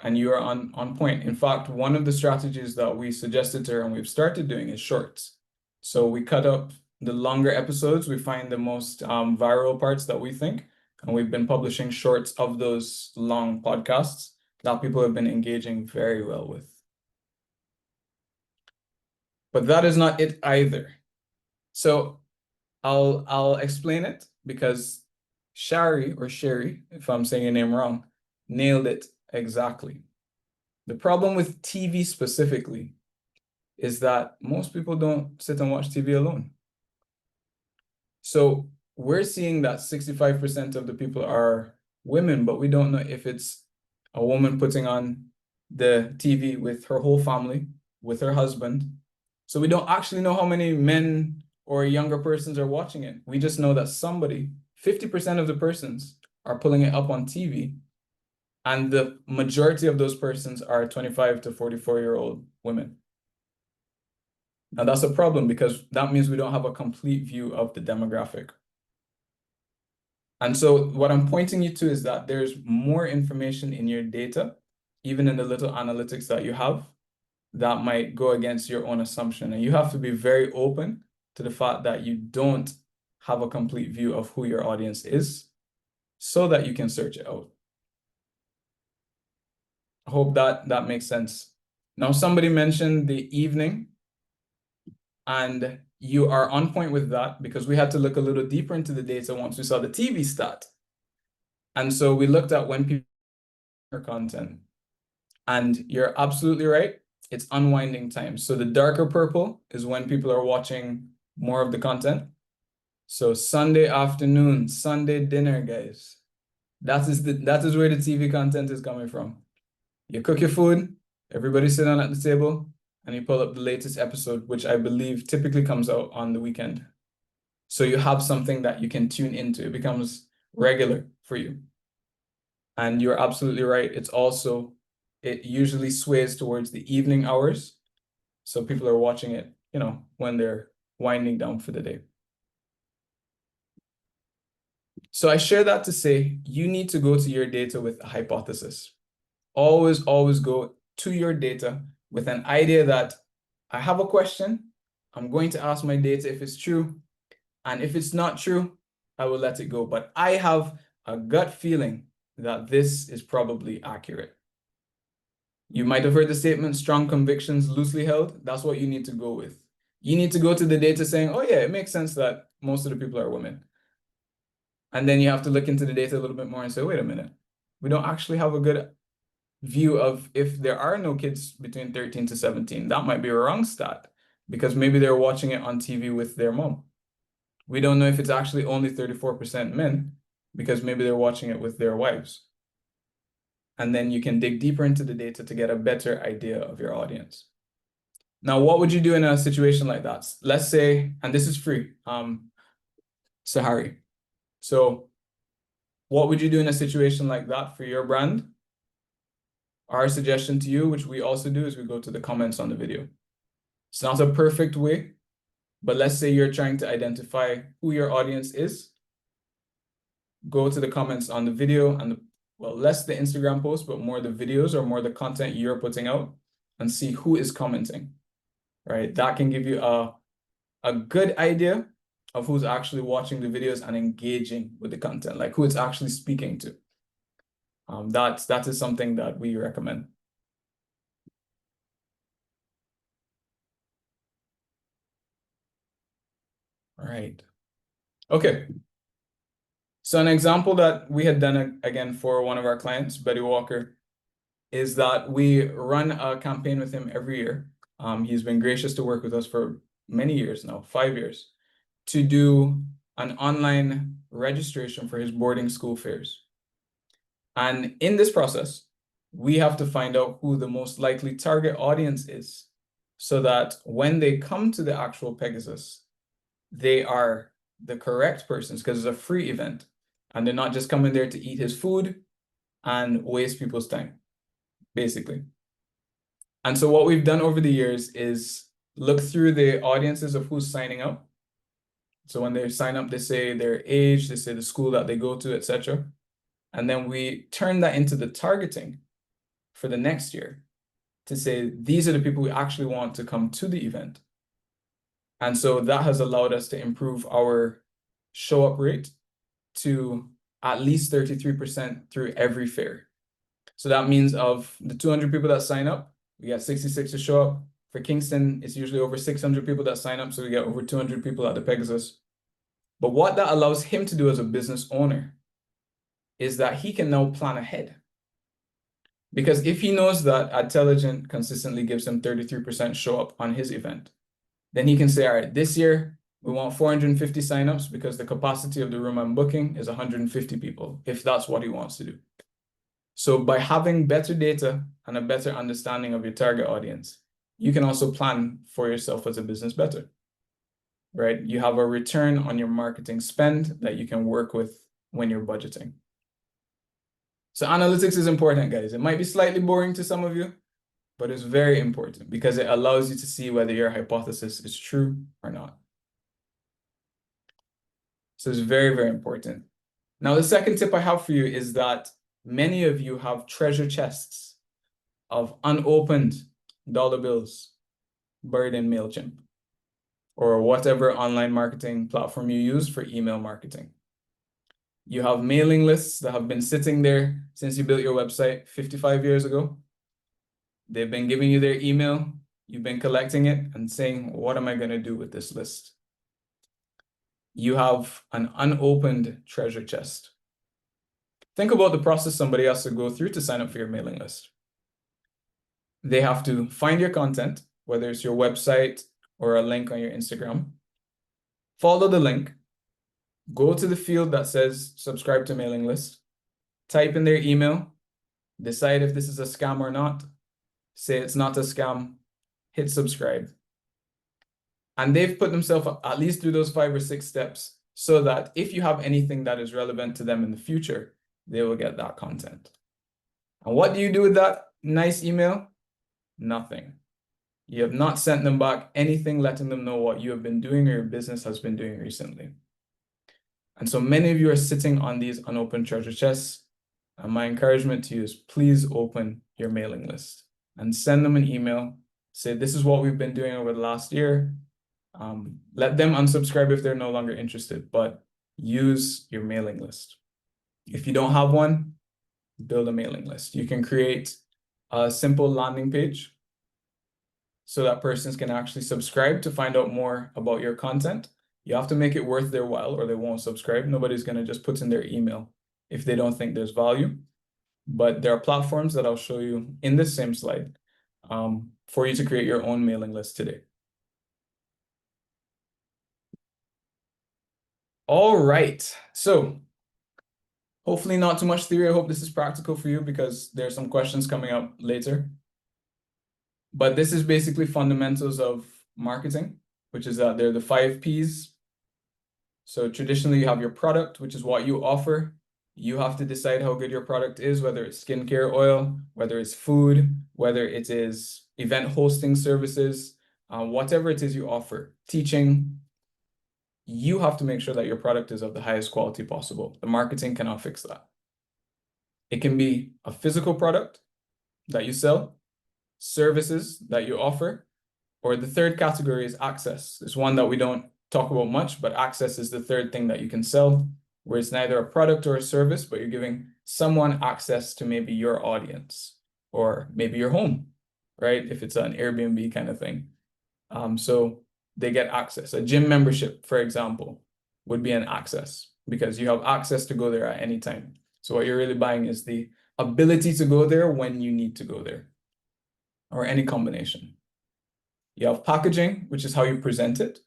And you are on point. In fact, one of the strategies that we suggested to her and we've started doing is shorts. So we cut up the longer episodes. We find the most viral parts that we think, and we've been publishing shorts of those long podcasts that people have been engaging very well with. But that is not it either. So I'll explain it because Shari, or Sherry, if I'm saying your name wrong, nailed it exactly. The problem with TV specifically is that most people don't sit and watch TV alone. So we're seeing that 65% of the people are women, but we don't know if it's a woman putting on the TV with her whole family, with her husband. So we don't actually know how many men or younger persons are watching it. We just know that somebody, 50% of the persons are pulling it up on TV, and the majority of those persons are 25 to 44-year-old women. Now that's a problem because that means we don't have a complete view of the demographic. And so what I'm pointing you to is that there's more information in your data, even in the little analytics that you have, that might go against your own assumption. And you have to be very open to the fact that you don't have a complete view of who your audience is so that you can search it out. I hope that makes sense. Now, somebody mentioned the evening, and you are on point with that because we had to look a little deeper into the data once we saw the TV stat. And so we looked at when people are content. And you're absolutely right. It's unwinding time. So the darker purple is when people are watching more of the content. So Sunday afternoon, Sunday dinner, guys. That is where the TV content is coming from. You cook your food, everybody sit down at the table, and you pull up the latest episode, which I believe typically comes out on the weekend. So you have something that you can tune into. It becomes regular for you. And you're absolutely right. It usually sways towards the evening hours. So people are watching it, when they're winding down for the day. So I share that to say you need to go to your data with a hypothesis. Always, always go to your data with an idea that I have a question. I'm going to ask my data if it's true. And if it's not true, I will let it go. But I have a gut feeling that this is probably accurate. You might have heard the statement, strong convictions loosely held. That's what you need to go with. You need to go to the data saying, oh yeah, it makes sense that most of the people are women. And then you have to look into the data a little bit more and say, wait a minute, we don't actually have a good view of if there are no kids between 13 to 17. That might be a wrong stat because maybe they're watching it on TV with their mom. We don't know if it's actually only 34% men because maybe they're watching it with their wives. And then you can dig deeper into the data to get a better idea of your audience. Now, what would you do in a situation like that? Let's say, and this is free, Sahari. So what would you do in a situation like that for your brand? Our suggestion to you, which we also do, is we go to the comments on the video. It's not a perfect way, but let's say you're trying to identify who your audience is. Go to the comments on the video and less the Instagram post, but more the videos or more the content you're putting out and see who is commenting, right? That can give you a good idea of who's actually watching the videos and engaging with the content, like who it's actually speaking to. That is something that we recommend. All right. Okay. So an example that we had done again for one of our clients, Betty Walker, is that we run a campaign with him every year. He's been gracious to work with us for many years now, 5 years, to do an online registration for his boarding school fares. And in this process, we have to find out who the most likely target audience is so that when they come to the actual Pegasus, they are the correct persons because it's a free event and they're not just coming there to eat his food and waste people's time, basically. And so what we've done over the years is look through the audiences of who's signing up. So when they sign up, they say their age, they say the school that they go to, etc. And then we turn that into the targeting for the next year to say, these are the people we actually want to come to the event. And so that has allowed us to improve our show up rate to at least 33% through every fair. So that means of the 200 people that sign up, we got 66 to show up. For Kingston, it's usually over 600 people that sign up, so we get over 200 people at the Pegasus. But what that allows him to do as a business owner is that he can now plan ahead. Because if he knows that Intelligent consistently gives him 33% show up on his event, then he can say, all right, this year we want 450 signups because the capacity of the room I'm booking is 150 people, if that's what he wants to do. So by having better data and a better understanding of your target audience, you can also plan for yourself as a business better, right? You have a return on your marketing spend that you can work with when you're budgeting. So analytics is important, guys. It might be slightly boring to some of you, but it's very important because it allows you to see whether your hypothesis is true or not. So it's very, very important. Now, the second tip I have for you is that many of you have treasure chests of unopened dollar bills buried in MailChimp or whatever online marketing platform you use for email marketing. You have mailing lists that have been sitting there since you built your website 55 years ago. They've been giving you their email. You've been collecting it and saying, what am I going to do with this list? You have an unopened treasure chest. Think about the process somebody has to go through to sign up for your mailing list. They have to find your content, whether it's your website or a link on your Instagram, follow the link, go to the field that says subscribe to mailing list, type in their email, decide if this is a scam or not, say it's not a scam, hit subscribe. And they've put themselves at least through those 5 or 6 steps so that if you have anything that is relevant to them in the future, they will get that content. And what do you do with that nice email? Nothing. You have not sent them back anything letting them know what you have been doing or your business has been doing recently. And so many of you are sitting on these unopened treasure chests. And my encouragement to you is please open your mailing list and send them an email. Say, this is what we've been doing over the last year. Let them unsubscribe if they're no longer interested, but use your mailing list. If you don't have one, build a mailing list. You can create a simple landing page so that persons can actually subscribe to find out more about your content. You have to make it worth their while or they won't subscribe. Nobody's going to just put in their email if they don't think there's value. But there are platforms that I'll show you in this same slide for you to create your own mailing list today. All right, so hopefully not too much theory. I hope this is practical for you because there are some questions coming up later. But this is basically fundamentals of marketing, which is that they're the 5 Ps. So traditionally you have your product, which is what you offer. You have to decide how good your product is, whether it's skincare oil, whether it's food, whether it is event hosting services, whatever it is you offer, teaching. You have to make sure that your product is of the highest quality possible. The marketing cannot fix that. It can be a physical product that you sell, services that you offer, or the third category is access. It's one that we don't talk about much, but access is the third thing that you can sell, where it's neither a product or a service, but you're giving someone access to maybe your audience or maybe your home, right? If it's an Airbnb kind of thing. So they get access. A gym membership, for example, would be an access because you have access to go there at any time. So what you're really buying is the ability to go there when you need to go there, or any combination. You have packaging, which is how you present it.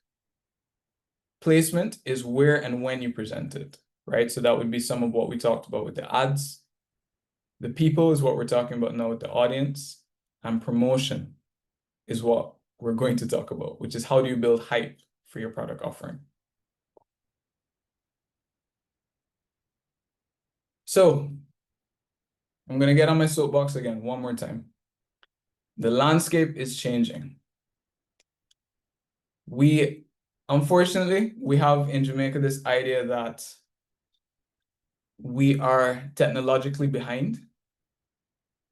Placement is where and when you present it, right? So that would be some of what we talked about with the ads. The people is what we're talking about now with the audience. And promotion is what we're going to talk about, which is how do you build hype for your product offering. So I'm going to get on my soapbox again one more time. The landscape is changing. Unfortunately, we have in Jamaica this idea that we are technologically behind.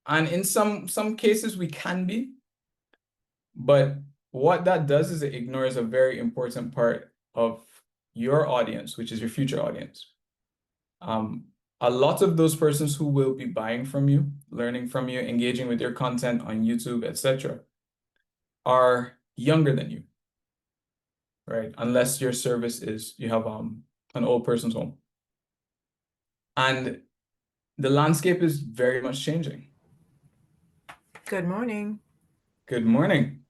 And in some cases we can be, but what that does is it ignores a very important part of your audience, which is your future audience. A lot of those persons who will be buying from you, learning from you, engaging with your content on YouTube, etc., are younger than you, right? Unless your service is, you have an old person's home. And the landscape is very much changing.
Good morning.
Good morning.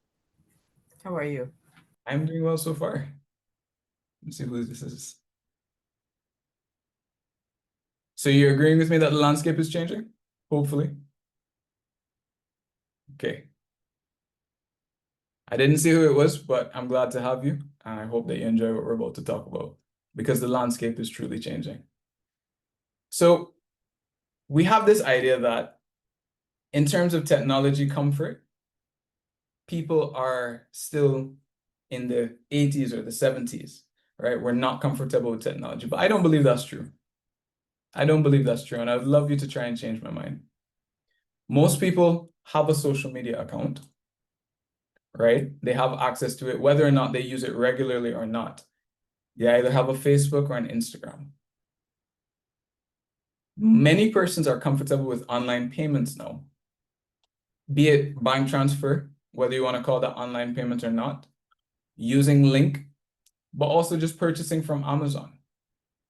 How are you?
I'm doing well so far. Let's see who this is. So you're agreeing with me that the landscape is changing? Hopefully. Okay. I didn't see who it was, but I'm glad to have you. And I hope that you enjoy what we're about to talk about, because the landscape is truly changing. So we have this idea that in terms of technology comfort, people are still in the 80s or the 70s, right? We're not comfortable with technology, but I don't believe that's true. I don't believe that's true, and I'd love you to try and change my mind. Most people have a social media account, right? They have access to it, whether or not they use it regularly or not. They either have a Facebook or an Instagram. Many persons are comfortable with online payments now, be it bank transfer, whether you want to call that online payment or not, using Link, but also just purchasing from Amazon,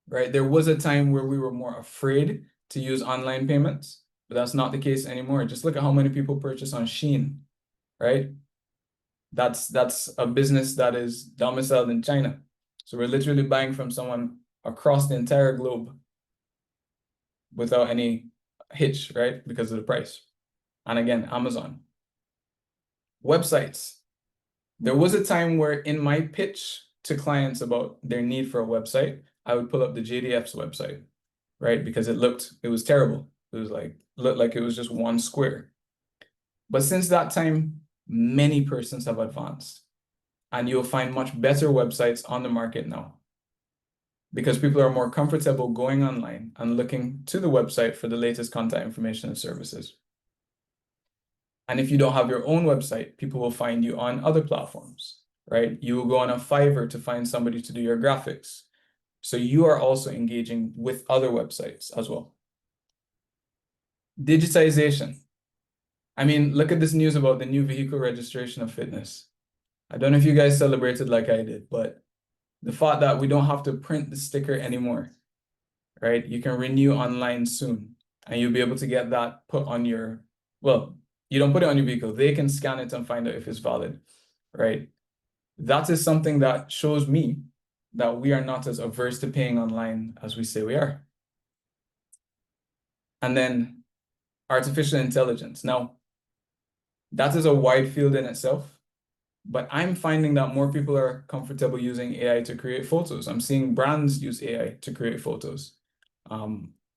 right? There was a time where we were more afraid to use online payments, but that's not the case anymore. Just look at how many people purchase on Shein, right? That's a business that is domiciled in China. So we're literally buying from someone across the entire globe without any hitch, right? Because of the price. And again, Amazon. Websites. There was a time where in my pitch to clients about their need for a website, I would pull up the JDF's website, right? Because it was terrible. It was looked like it was just one square. But since that time, many persons have advanced, and you'll find much better websites on the market now, because people are more comfortable going online and looking to the website for the latest contact information and services. And if you don't have your own website, people will find you on other platforms, right? You will go on a Fiverr to find somebody to do your graphics. So you are also engaging with other websites as well. Digitization. I mean, look at this news about the new vehicle registration of fitness. I don't know if you guys celebrated like I did, but the thought that we don't have to print the sticker anymore, right? You can renew online soon, and you'll be able to get that put on your, well, you don't put it on your vehicle. They can scan it and find out if it's valid, right? That is something that shows me that we are not as averse to paying online as we say we are. And then artificial intelligence. Now, that is a wide field in itself, but I'm finding that more people are comfortable using AI to create photos. I'm seeing brands use AI to create photos.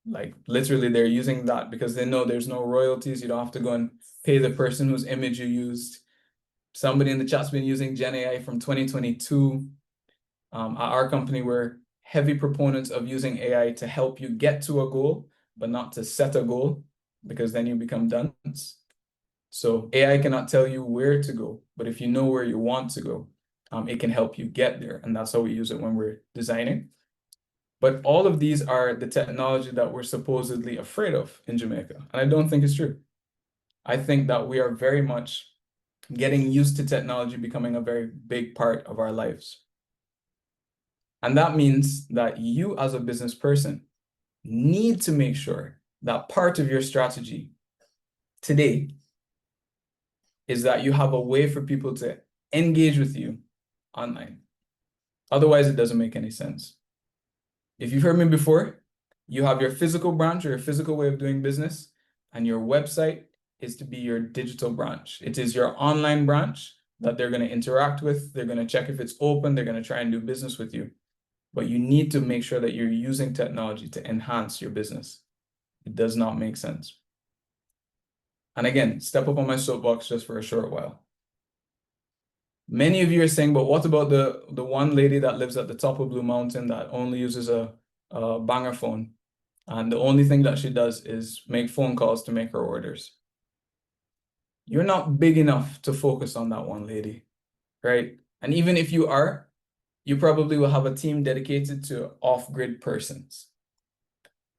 Like literally they're using that because they know there's no royalties. You don't have to go and pay the person whose image you used. Somebody in the chat's been using Gen AI from 2022. At our company, we're heavy proponents of using AI to help you get to a goal, but not to set a goal, because then you become dunce. So AI cannot tell you where to go, but if you know where you want to go, it can help you get there. And that's how we use it when we're designing. But all of these are the technology that we're supposedly afraid of in Jamaica. And I don't think it's true. I think that we are very much getting used to technology becoming a very big part of our lives. And that means that you as a business person need to make sure that part of your strategy today is that you have a way for people to engage with you online. Otherwise, it doesn't make any sense. If you've heard me before, you have your physical branch or your physical way of doing business, and your website is to be your digital branch. It is your online branch that they're going to interact with. They're going to check if it's open. They're going to try and do business with you. But you need to make sure that you're using technology to enhance your business. It does not make sense. And again, step up on my soapbox just for a short while. Many of you are saying, but what about the one lady that lives at the top of Blue Mountain that only uses a banger phone, and the only thing that she does is make phone calls to make her orders? You're not big enough to focus on that one lady, right? And even if you are, you probably will have a team dedicated to off-grid persons.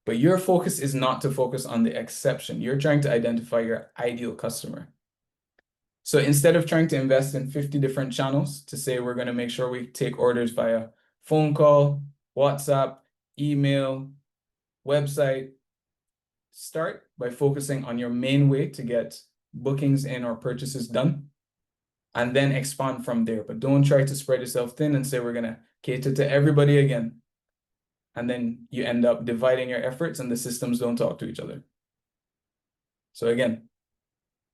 But your focus is not to focus on the exception. You're trying to identify your ideal customer. So instead of trying to invest in 50 different channels to say we're going to make sure we take orders via phone call, WhatsApp, email, website, start by focusing on your main way to get bookings in or purchases done, and then expand from there. But don't try to spread yourself thin and say we're going to cater to everybody again. And then you end up dividing your efforts and the systems don't talk to each other. So again,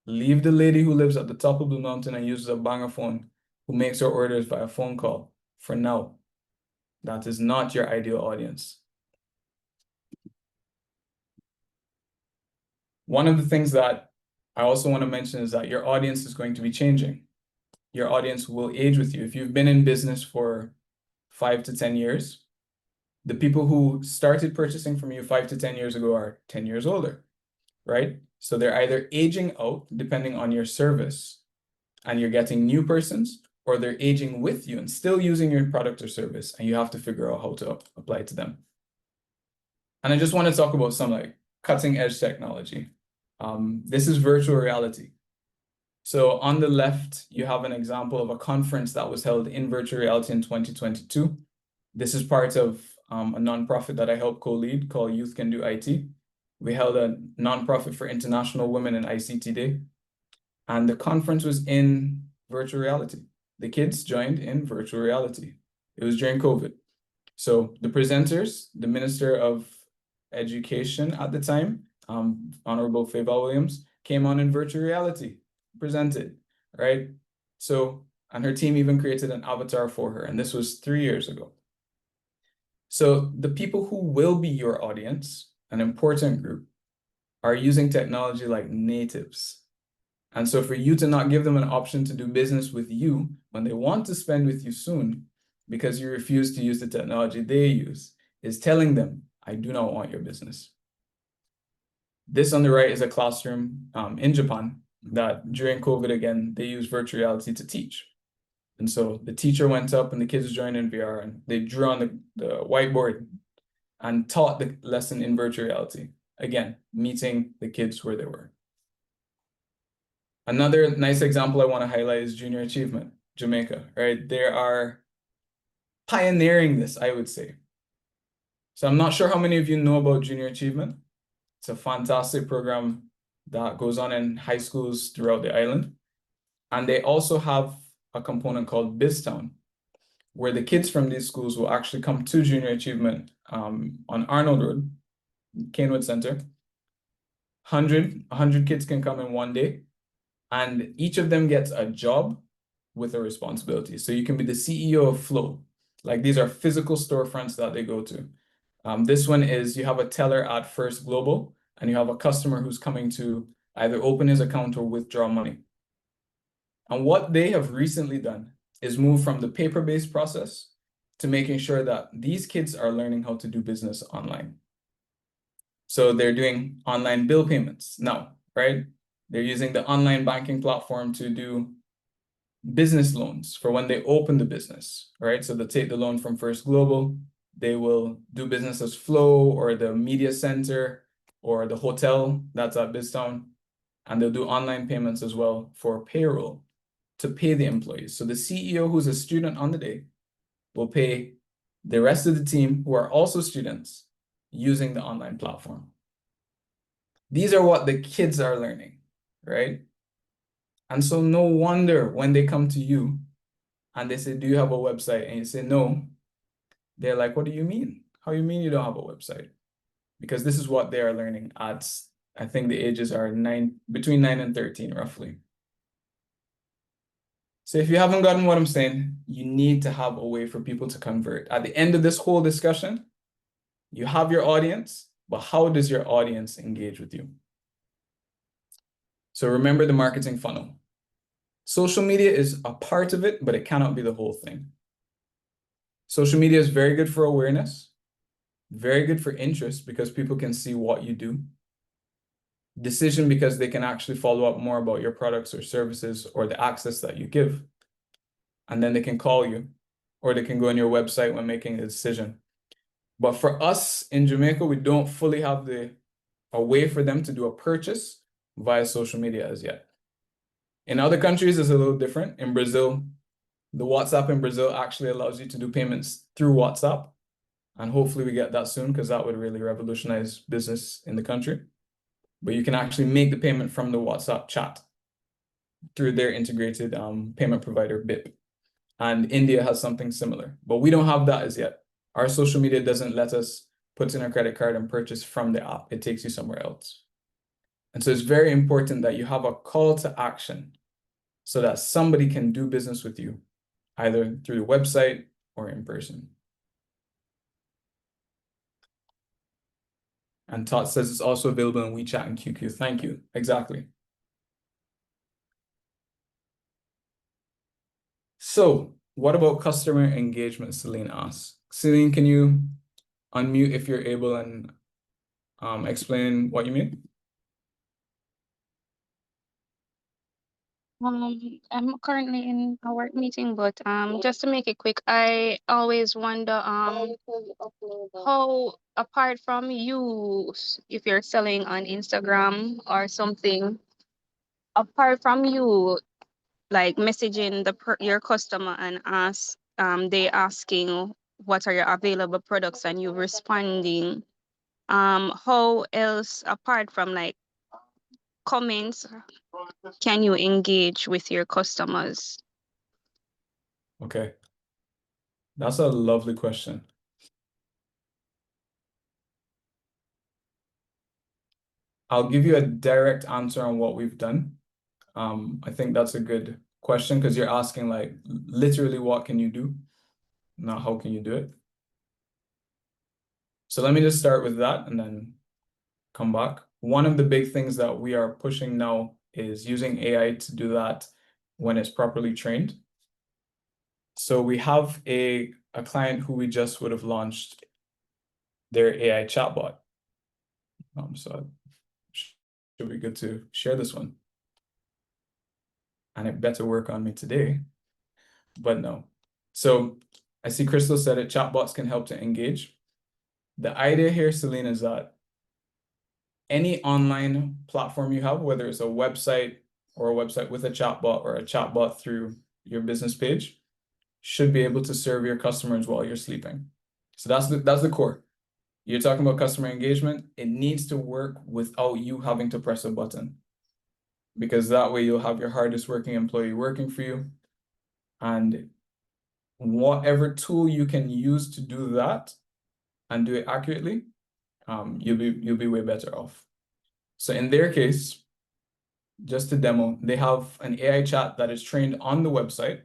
leave the lady who lives at the top of the mountain and uses a banger phone, who makes her orders via phone call for now. That is not your ideal audience. One of the things that I also want to mention is that your audience is going to be changing. Your audience will age with you. If you've been in business for 5 to 10 years, the people who started purchasing from you 5 to 10 years ago are 10 years older, right? So they're either aging out depending on your service and you're getting new persons, or they're aging with you and still using your product or service, and you have to figure out how to apply it to them. And I just want to talk about some like cutting edge technology. This is virtual reality. So on the left, you have an example of a conference that was held in virtual reality in 2022. This is part of a nonprofit that I help co-lead called Youth Can Do IT. We held a nonprofit for International Women in ICT Day. And the conference was in virtual reality. The kids joined in virtual reality. It was during COVID. So the presenters, the Minister of Education at the time, Honorable Fayval Williams, came on in virtual reality, presented, right? So, and her team even created an avatar for her, and this was 3 years ago. So the people who will be your audience, an important group, are using technology like natives. And so for you to not give them an option to do business with you when they want to spend with you soon, because you refuse to use the technology they use, is telling them, I do not want your business. This on the right is a classroom in Japan that during COVID, again, they use virtual reality to teach. And so the teacher went up and the kids joined in VR and they drew on the whiteboard and taught the lesson in virtual reality. Again, meeting the kids where they were. Another nice example I want to highlight is Junior Achievement, Jamaica, right? They are pioneering this, I would say. So I'm not sure how many of you know about Junior Achievement. It's a fantastic program that goes on in high schools throughout the island. And they also have a component called BizTown, where the kids from these schools will actually come to Junior Achievement on Arnold Road, Canewood Center. 100 kids can come in one day, and each of them gets a job with a responsibility. So you can be the CEO of Flow. Like these are physical storefronts that they go to. This one is you have a teller at First Global, and you have a customer who's coming to either open his account or withdraw money. And what they have recently done is move from the paper-based process to making sure that these kids are learning how to do business online. So they're doing online bill payments now, right? They're using the online banking platform to do business loans for when they open the business, right? So they take the loan from First Global, they will do business as Flow or the media center or the hotel that's at BizTown, and they'll do online payments as well for payroll to pay the employees. So the CEO who's a student on the day will pay the rest of the team who are also students using the online platform. These are what the kids are learning, right? And so no wonder when they come to you and they say, do you have a website? And you say, no. They're like, what do you mean? How do you mean you don't have a website? Because this is what they are learning at, I think the ages are between 9 and 13 roughly. So if you haven't gotten what I'm saying, you need to have a way for people to convert. At the end of this whole discussion, you have your audience, but how does your audience engage with you? So remember the marketing funnel. Social media is a part of it, but it cannot be the whole thing. Social media is very good for awareness, very good for interest because people can see what you do. Decision because they can actually follow up more about your products or services or the access that you give. And then they can call you or they can go on your website when making a decision. But for us in Jamaica, we don't fully have a way for them to do a purchase via social media as yet. In other countries, it's a little different. In Brazil, the WhatsApp in Brazil actually allows you to do payments through WhatsApp. And hopefully we get that soon because that would really revolutionize business in the country. But you can actually make the payment from the WhatsApp chat through their integrated payment provider, BIP. And India has something similar, but we don't have that as yet. Our social media doesn't let us put in a credit card and purchase from the app. It takes you somewhere else. And so it's very important that you have a call to action so that somebody can do business with you, either through the website or in person. And Todd says it's also available in WeChat and QQ. Thank you. Exactly. So what about customer engagement? Celine asks. Celine, can you unmute if you're able and explain what you mean?
I'm currently in a work meeting, but just to make it quick, I always wonder how, apart from you, if you're selling on Instagram or something, apart from you like messaging your customer and they asking what are your available products and you responding, how else apart from like comments can you engage with your customers?
Okay. That's a lovely question. I'll give you a direct answer on what we've done. I think that's a good question because you're asking like literally what can you do, not how can you do it. So let me just start with that and then come back. One of the big things that we are pushing now is using AI to do that when it's properly trained. So we have a client who we just would have launched their AI chatbot. So it should be good to share this one. And it better work on me today, but no. So I see Crystal said it, chatbots can help to engage. The idea here, Celine, is that any online platform you have, whether it's a website or a website with a chatbot or a chatbot through your business page, should be able to serve your customers while you're sleeping. So that's the core. You're talking about customer engagement. It needs to work without you having to press a button, because that way you'll have your hardest working employee working for you. And whatever tool you can use to do that and do it accurately, you'll be way better off. So in their case, just to demo, they have an AI chat that is trained on the website.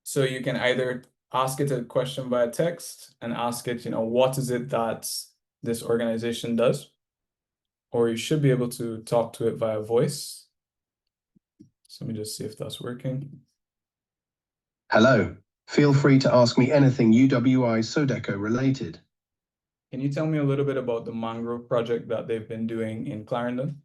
So you can either ask it a question via text and ask it, what is it that this organization does? Or you should be able to talk to it via voice. So let me just see if that's working.
Hello. Feel free to ask me anything UWI Sodeco related.
Can you tell me a little bit about the mangrove project that they've been doing in Clarendon?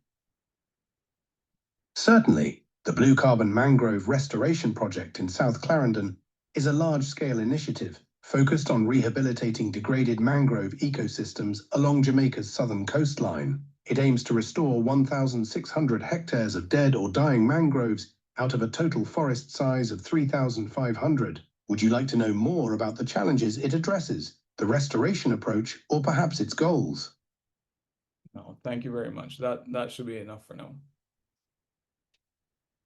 Certainly. The Blue Carbon Mangrove Restoration Project in South Clarendon is a large-scale initiative focused on rehabilitating degraded mangrove ecosystems along Jamaica's southern coastline. It aims to restore 1,600 hectares of dead or dying mangroves out of a total forest size of 3,500. Would you like to know more about the challenges it addresses, the restoration approach, or perhaps its goals?
No, thank you very much. That should be enough for now.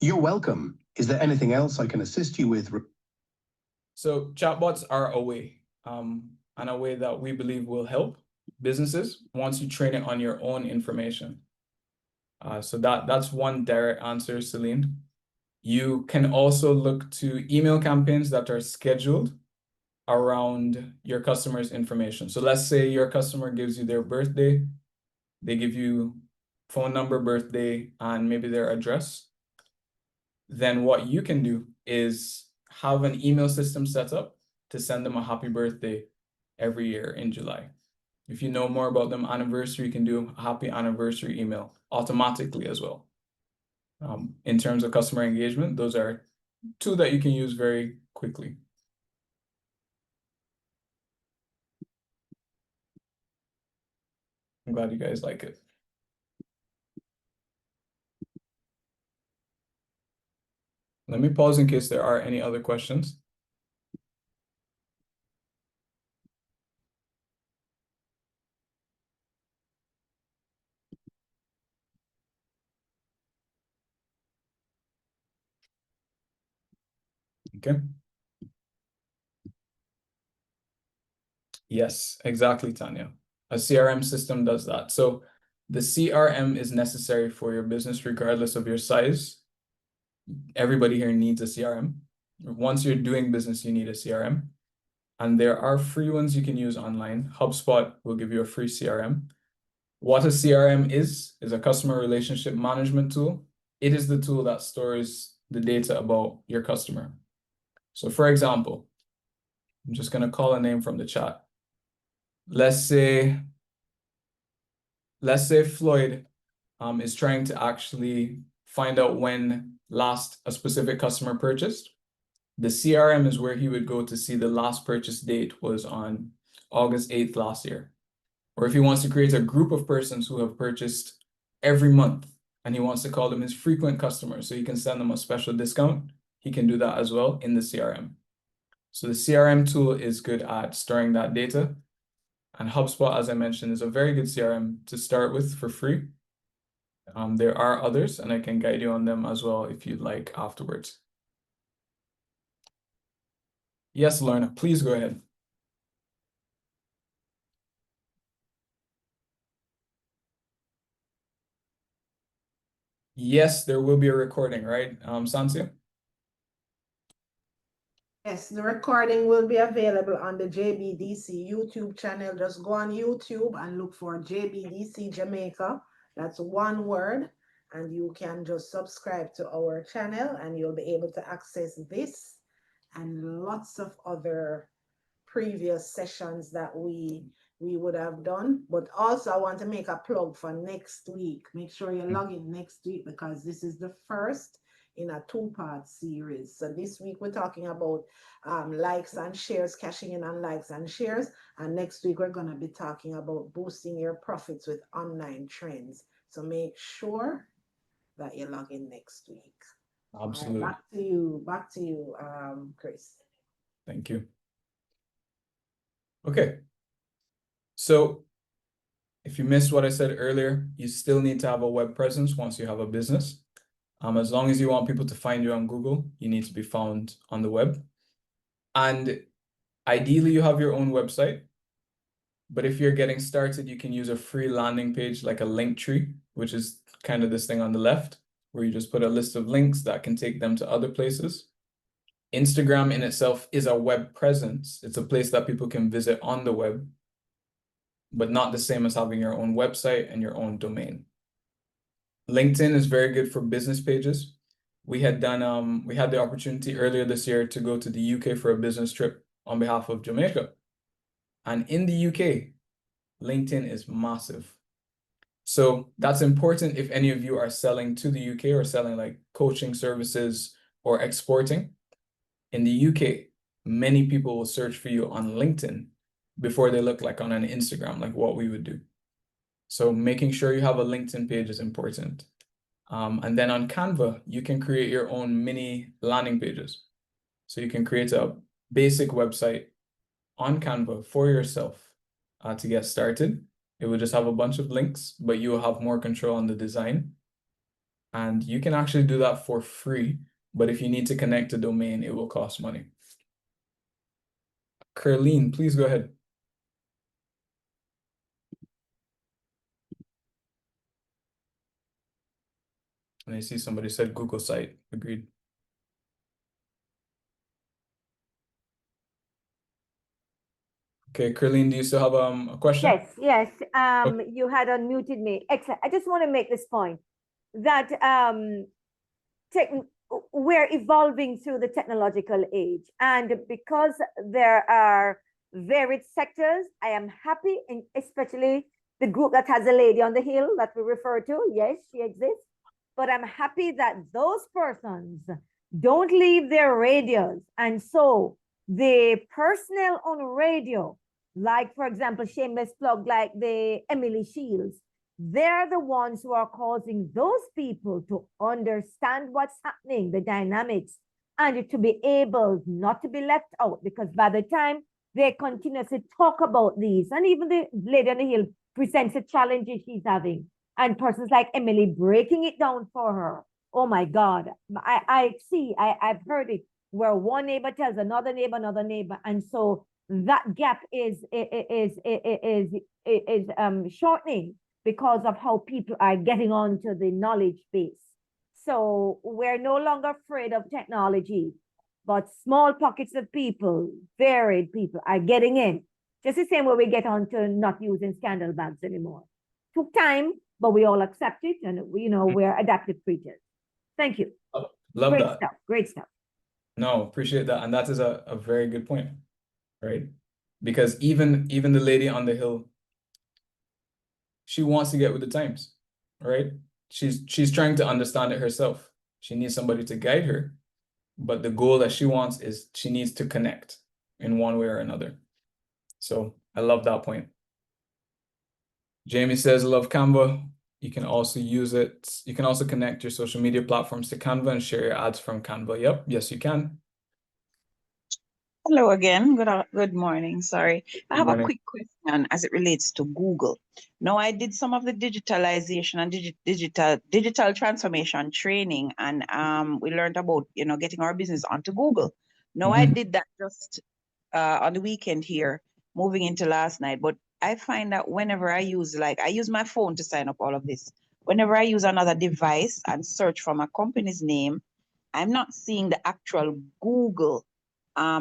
You're welcome. Is there anything else I can assist you with?
So chatbots are a way, and a way that we believe will help businesses once you train it on your own information. So that's one direct answer, Celine. You can also look to email campaigns that are scheduled around your customer's information. So let's say your customer gives you their birthday, they give you phone number, birthday, and maybe their address, then what you can do is have an email system set up to send them a happy birthday every year in July. If you know more about them anniversary, you can do a happy anniversary email automatically as well. In terms of customer engagement, those are two that you can use very quickly. I'm glad you guys like it. Let me pause in case there are any other questions. Okay. Yes, exactly, Tanya. A CRM system does that. So the CRM is necessary for your business regardless of your size. Everybody here needs a CRM. Once you're doing business, you need a CRM. And there are free ones you can use online. HubSpot will give you a free CRM. What a CRM is a customer relationship management tool. It is the tool that stores the data about your customer. So for example, I'm just going to call a name from the chat. Let's say Floyd is trying to actually find out when last a specific customer purchased. The CRM is where he would go to see the last purchase date was on August 8th last year. Or if he wants to create a group of persons who have purchased every month and he wants to call them his frequent customers so he can send them a special discount, he can do that as well in the CRM. So the CRM tool is good at storing that data. And HubSpot, as I mentioned, is a very good CRM to start with for free. There are others, and I can guide you on them as well if you'd like afterwards. Yes, Lorna, please go ahead. Yes, there will be a recording, right, Sansia?
Yes, the recording will be available on the JBDC YouTube channel. Just go on YouTube and look for JBDC Jamaica. That's one word. And you can just subscribe to our channel and you'll be able to access this and lots of other previous sessions that we would have done. But also I want to make a plug for next week. Make sure you log in next week because this is the first in a two-part series. So this week we're talking about likes and shares, cashing in on likes and shares. And next week we're going to be talking about boosting your profits with online trends. So make sure that you log in next week.
Absolutely.
Right, back to you, Chris.
Thank you. Okay. So if you missed what I said earlier, you still need to have a web presence once you have a business. As long as you want people to find you on Google, you need to be found on the web. And ideally, you have your own website. But if you're getting started, you can use a free landing page like a link tree, which is kind of this thing on the left, where you just put a list of links that can take them to other places. Instagram in itself is a web presence. It's a place that people can visit on the web, but not the same as having your own website and your own domain. LinkedIn is very good for business pages. We had the opportunity earlier this year to go to the UK for a business trip on behalf of Jamaica. And in the UK, LinkedIn is massive. So that's important if any of you are selling to the UK or selling like coaching services or exporting. In the UK, many people will search for you on LinkedIn before they look like on an Instagram, like what we would do. So making sure you have a LinkedIn page is important. And then on Canva, you can create your own mini landing pages. So you can create a basic website on Canva for yourself to get started. It will just have a bunch of links, but you will have more control on the design. And you can actually do that for free. But if you need to connect a domain, it will cost money. Curleen, please go ahead. And I see somebody said Google site. Agreed. Okay, Curleen, do you still have a question?
Yes, yes.
Okay.
You had unmuted me. Excellent. I just want to make this point that we're evolving through the technological age, and because there are varied sectors, I am happy, and especially the group that has a lady on the hill that we refer to. Yes, she exists, but I'm happy that those persons don't leave their radios, and so the personnel on radio, like for example, shameless plug, like the Emily Shields, they're the ones who are causing those people to understand what's happening, the dynamics, and to be able not to be left out, because by the time they continuously talk about these, and even the lady on the hill presents the challenges she's having, and persons like Emily breaking it down for her. Oh my God, I've heard it where one neighbor tells another neighbor, and so that gap is shortening because of how people are getting onto the knowledge base. So we're no longer afraid of technology, but small pockets of people, varied people, are getting in. Just the same way we get on to not using scandal bags anymore. Took time, but we all accept it, and we're adaptive creatures. Thank you.
Love
Great
that.
stuff. Great stuff.
No, appreciate that. And that is a very good point, right? Because even the lady on the hill, she wants to get with the times, right? She's trying to understand it herself. She needs somebody to guide her. But the goal that she wants is she needs to connect in one way or another. So I love that point. Jamie says, love Canva. You can also use it. You can also connect your social media platforms to Canva and share your ads from Canva. Yep, yes, you can.
Hello again. Good morning. Sorry. I have a
morning.
quick question as it relates to Google. Now, I did some of the digitalization and digital transformation training, and we learned about, getting our business onto Google. Now, I did that just on the weekend here, moving into last night, but I find that whenever I use my phone to sign up all of this, whenever I use another device and search for my company's name, I'm not seeing the actual Google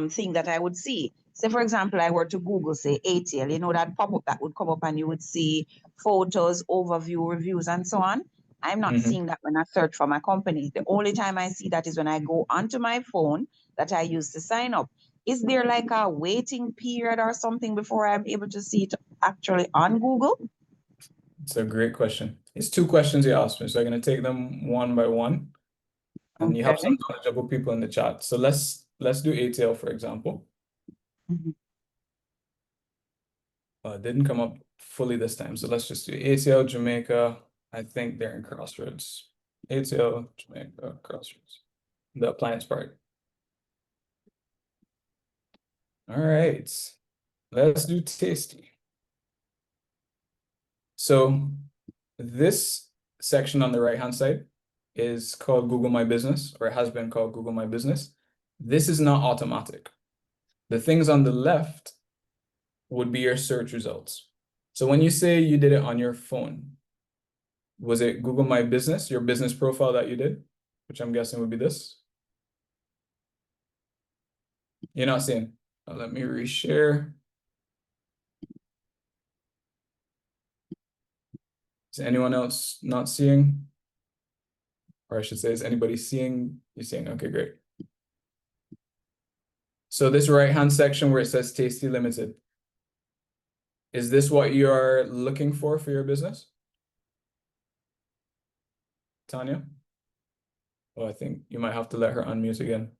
thing that I would see. Say, for example, I were to Google, say, ATL, that pop-up that would come up and you would see photos, overview, reviews, and so on. I'm not seeing that when I search for my company. The only time I see that is when I go onto my phone that I use to sign up. Is there like a waiting period or something before I'm able to see it actually on Google?
It's a great question. It's two questions you asked me, so I'm going to take them one by one. And you have some knowledgeable people in the chat. So let's do ATL, for example. It didn't come up fully this time, so let's just do ATL, Jamaica. I think they're in Crossroads. ATL, Jamaica, Crossroads. The appliance part. All right, let's do Tasty. So this section on the right-hand side is called Google My Business, or it has been called Google My Business. This is not automatic. The things on the left would be your search results. So when you say you did it on your phone, was it Google My Business, your business profile that you did, which I'm guessing would be this? You're not seeing. Let me reshare. Is anyone else not seeing? Or I should say, is anybody seeing? You're seeing, okay, great. So this right-hand section where it says Tasty Limited, is this what you are looking for your business? Tanya? Oh, I think you might have to let her unmute again.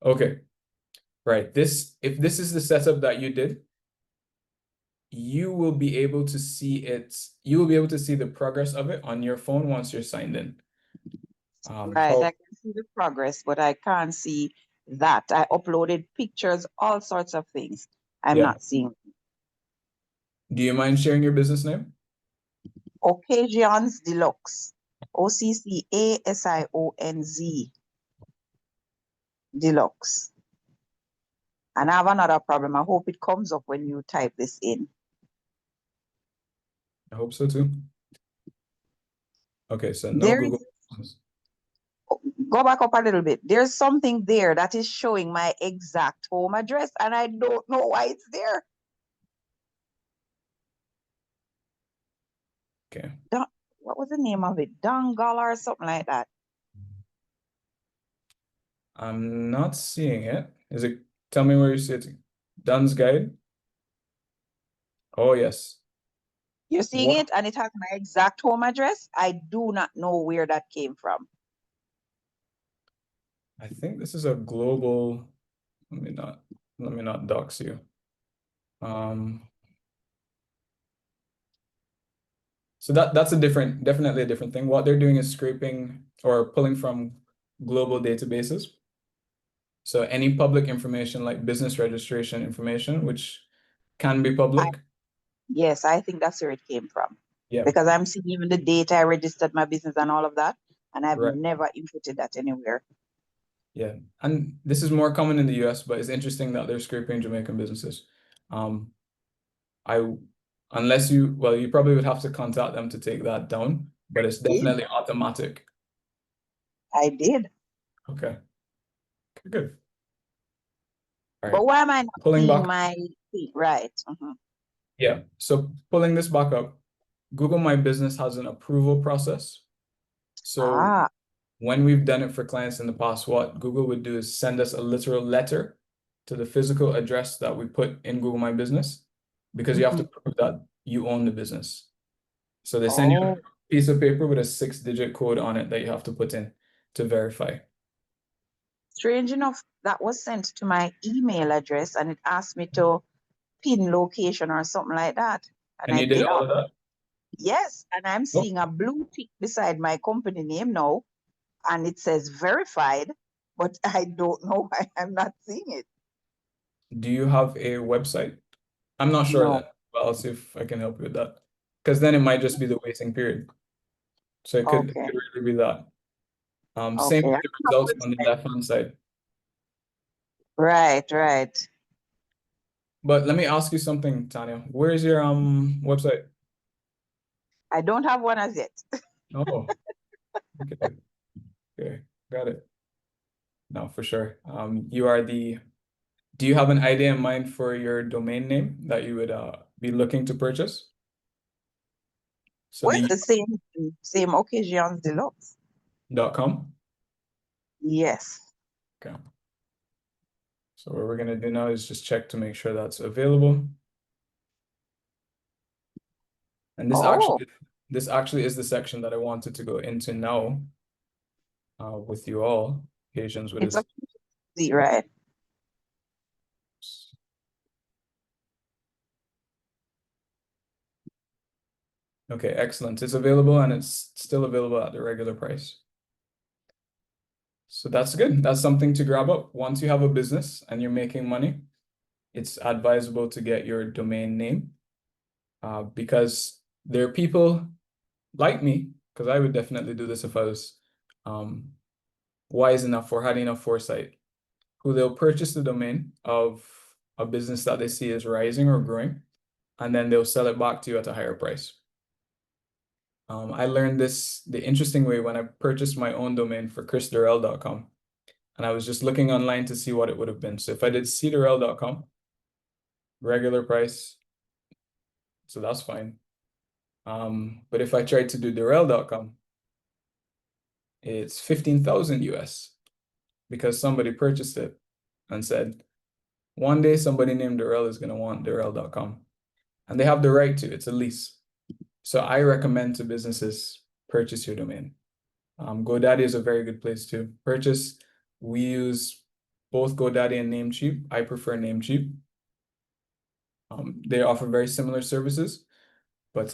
Okay, right. If this is the setup that you did, you will be able to see it. You will be able to see the progress of it on your phone once you're signed in.
Right, I can see the progress, but I can't see that. I uploaded pictures, all sorts of things. I'm not seeing.
Do you mind sharing your business name?
Occasions Deluxe. OCCASIONZ Deluxe. And I have another problem. I hope it comes up when you type this in.
I hope so too. Okay, so no
There
Google.
Go back up a little bit. There's something there that is showing my exact home address, and I don't know why it's there.
Okay.
What was the name of it? Dongle or something like that.
I'm not seeing it. Is it? Tell me where you see it. Dunn's Guide. Oh, yes.
You're seeing
What?
it, and it has my exact home address. I do not know where that came from.
I think this is a global. Let me not dox you. So that's definitely a different thing. What they're doing is scraping or pulling from global databases. So any public information like business registration information, which can be public.
Yes, I think that's where it came from.
Yeah.
Because I'm seeing even the date I registered my business and all of that, and I've
Right.
never inputted that anywhere.
Yeah. And this is more common in the US, but it's interesting that they're scraping Jamaican businesses. Unless you probably would have to contact them to take that down, but it's definitely automatic.
I did.
Okay. Good. All
But
right.
why am I not
Pulling
seeing
back.
my feet? Right. Mhm.
Yeah. So pulling this back up, Google My Business has an approval process. So when we've done it for clients in the past, what Google would do is send us a literal letter to the physical address that we put in Google My Business, because you have to prove that you own the business. So they send you a piece of paper with a 6-digit code on it that you have to put in to verify.
Strange enough, that was sent to my email address, and it asked me to pin location or something like that.
And
I
you did all of that?
Yes, and I'm seeing a blue tick beside my company name now, and it says verified, but I don't know why I'm not seeing it.
Do you have a website? I'm not sure
No.
then, but I'll see if I can help you with that. Because then it might just be the waiting period. So it could really be that. Same with the results on the left-hand side.
Right, right.
But let me ask you something, Tanya. Where is your website?
I don't have one as yet.
Oh, okay. Okay, got it. No, for sure. Do you have an idea in mind for your domain name that you would be looking to purchase? So
Well, the same occasions deluxe.
.com?
Yes.
Okay. So what we're gonna do now is just check to make sure that's available. And this actually is the section that I wanted to go into now with you all. Occasions with this.
Right.
Okay, excellent. It's available, and it's still available at the regular price. So that's good. That's something to grab up. Once you have a business and you're making money, it's advisable to get your domain name because there are people like me, because I would definitely do this if I was wise enough or had enough foresight, who they'll purchase the domain of a business that they see is rising or growing, and then they'll sell it back to you at a higher price. I learned this the interesting way when I purchased my own domain for chrisdurrell.com, and I was just looking online to see what it would have been. So if I did cdurrell.com, regular price, so that's fine. But if I tried to do durrell.com, it's 15,000 US because somebody purchased it and said, one day somebody named Durrell is going to want durrell.com, and they have the right to. It's a lease. So I recommend to businesses, purchase your domain. GoDaddy is a very good place to purchase. We use both GoDaddy and Namecheap. I prefer Namecheap. They offer very similar services, but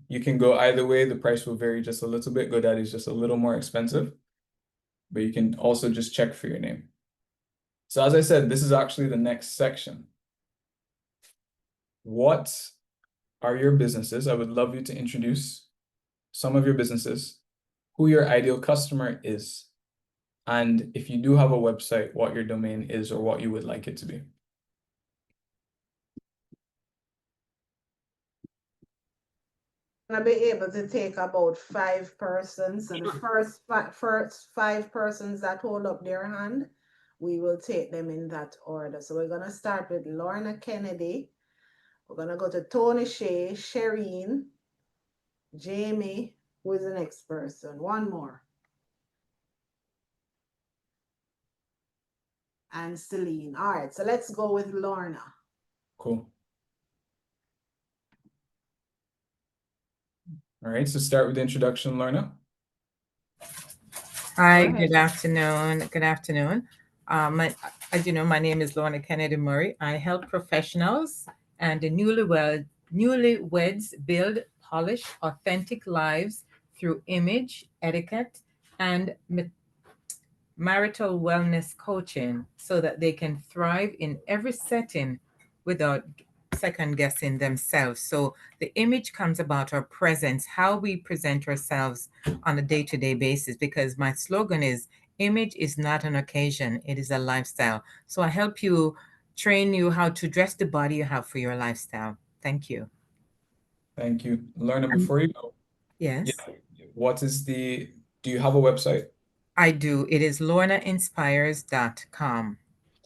you can go either way. The price will vary just a little bit. GoDaddy is just a little more expensive, but you can also just check for your name. So as I said, this is actually the next section. What are your businesses? I would love you to introduce some of your businesses, who your ideal customer is, and if you do have a website, what your domain is or what you would like it to be.
Gonna be able to take about 5 persons. So the first 5 persons that hold up their hand, we will take them in that order. So we're gonna start with Lorna Kennedy. We're gonna go to Tony Shea, Shereen, Jamie. Who is the next person? One more. And Celine. All right, so let's go with Lorna.
Cool. All right, so start with the introduction, Lorna.
Hi,
Go ahead.
good afternoon. Good afternoon. As you know, my name is Lorna Kennedy Murray. I help professionals and the newlyweds build, polish authentic lives through image, etiquette, and marital wellness coaching so that they can thrive in every setting without second guessing themselves. So the image comes about our presence, how we present ourselves on a day-to-day basis, because my slogan is image is not an occasion, it is a lifestyle. So I help you train you how to dress the body you have for your lifestyle. Thank you.
Thank you. Lorna, before you go,
Yes,
do you have a website?
I do. It is lornainspires.com.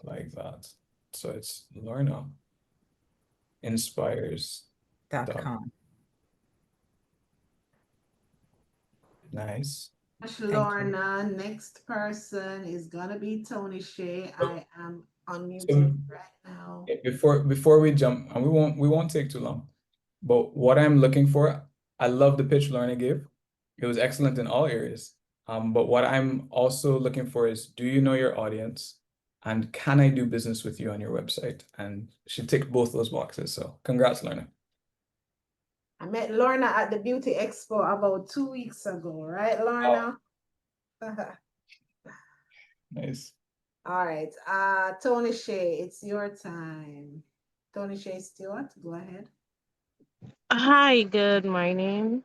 Like that. So it's Lorna Inspires.
.com.
Nice.
Lorna. Next person is gonna be Tony Shea. I am unmuting
So
right now.
before we jump, and we won't take too long, but what I'm looking for, I love the pitch Lorna gave. It was excellent in all areas. But what I'm also looking for is, do you know your audience? And can I do business with you on your website? And she ticked both those boxes. So congrats, Lorna.
I met Lorna at the Beauty Expo about 2 weeks ago, right, Lorna?
Nice.
All right. Tony Shea, it's your time. Tony Shea Stewart, go ahead.
Hi, good morning.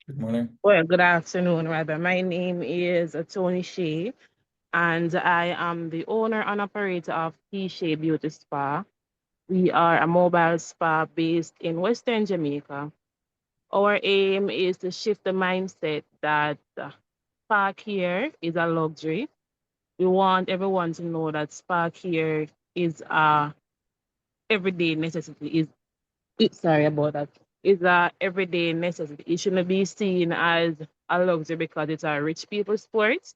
Good morning.
Well, good afternoon, rather. My name is Tony Shea, and I am the owner and operator of T Shea Beauty Spa. We are a mobile spa based in Western Jamaica. Our aim is to shift the mindset that spa care is a luxury. We want everyone to know that spa care is a everyday necessity. Sorry about that. It's a everyday necessity. It shouldn't be seen as a luxury because it's a rich people's sport.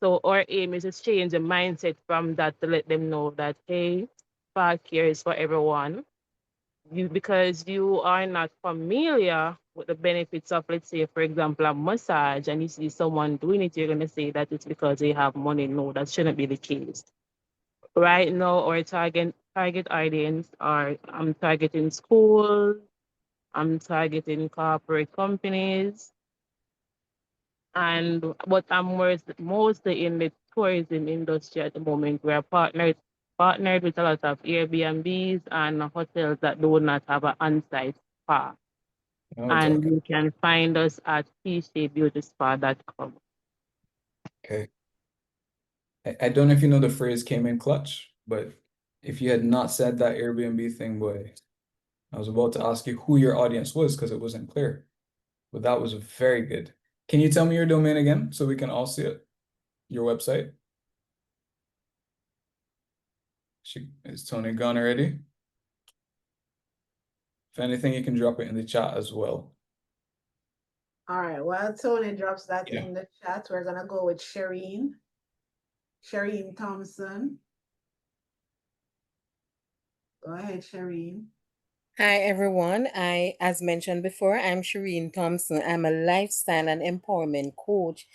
So our aim is to change the mindset from that to let them know that hey, spa care is for everyone. Because you are not familiar with the benefits of, let's say, for example, a massage, and you see someone doing it, you're gonna say that it's because they have money. No, that shouldn't be the case. Right now, our target audience are I'm targeting schools, I'm targeting corporate companies, and but I'm mostly in the tourism industry at the moment. We're partnered with a lot of Airbnbs and hotels that do not have an on-site spa.
Now we're
And
talking.
you can find us at tshaybeautyspa.com.
Okay. I don't know if you know the phrase came in clutch, but if you had not said that Airbnb thing, boy, I was about to ask you who your audience was because it wasn't clear. But that was very good. Can you tell me your domain again so we can all see it? Your website? Is Tony gone already? If anything, you can drop it in the chat as well.
All right. While Tony drops that
Yeah.
in the chat, we're gonna go with Shereen. Shereen Thompson. Go ahead, Shereen.
Hi everyone. As mentioned before, I'm Shireen Thompson. I'm a lifestyle and empowerment coach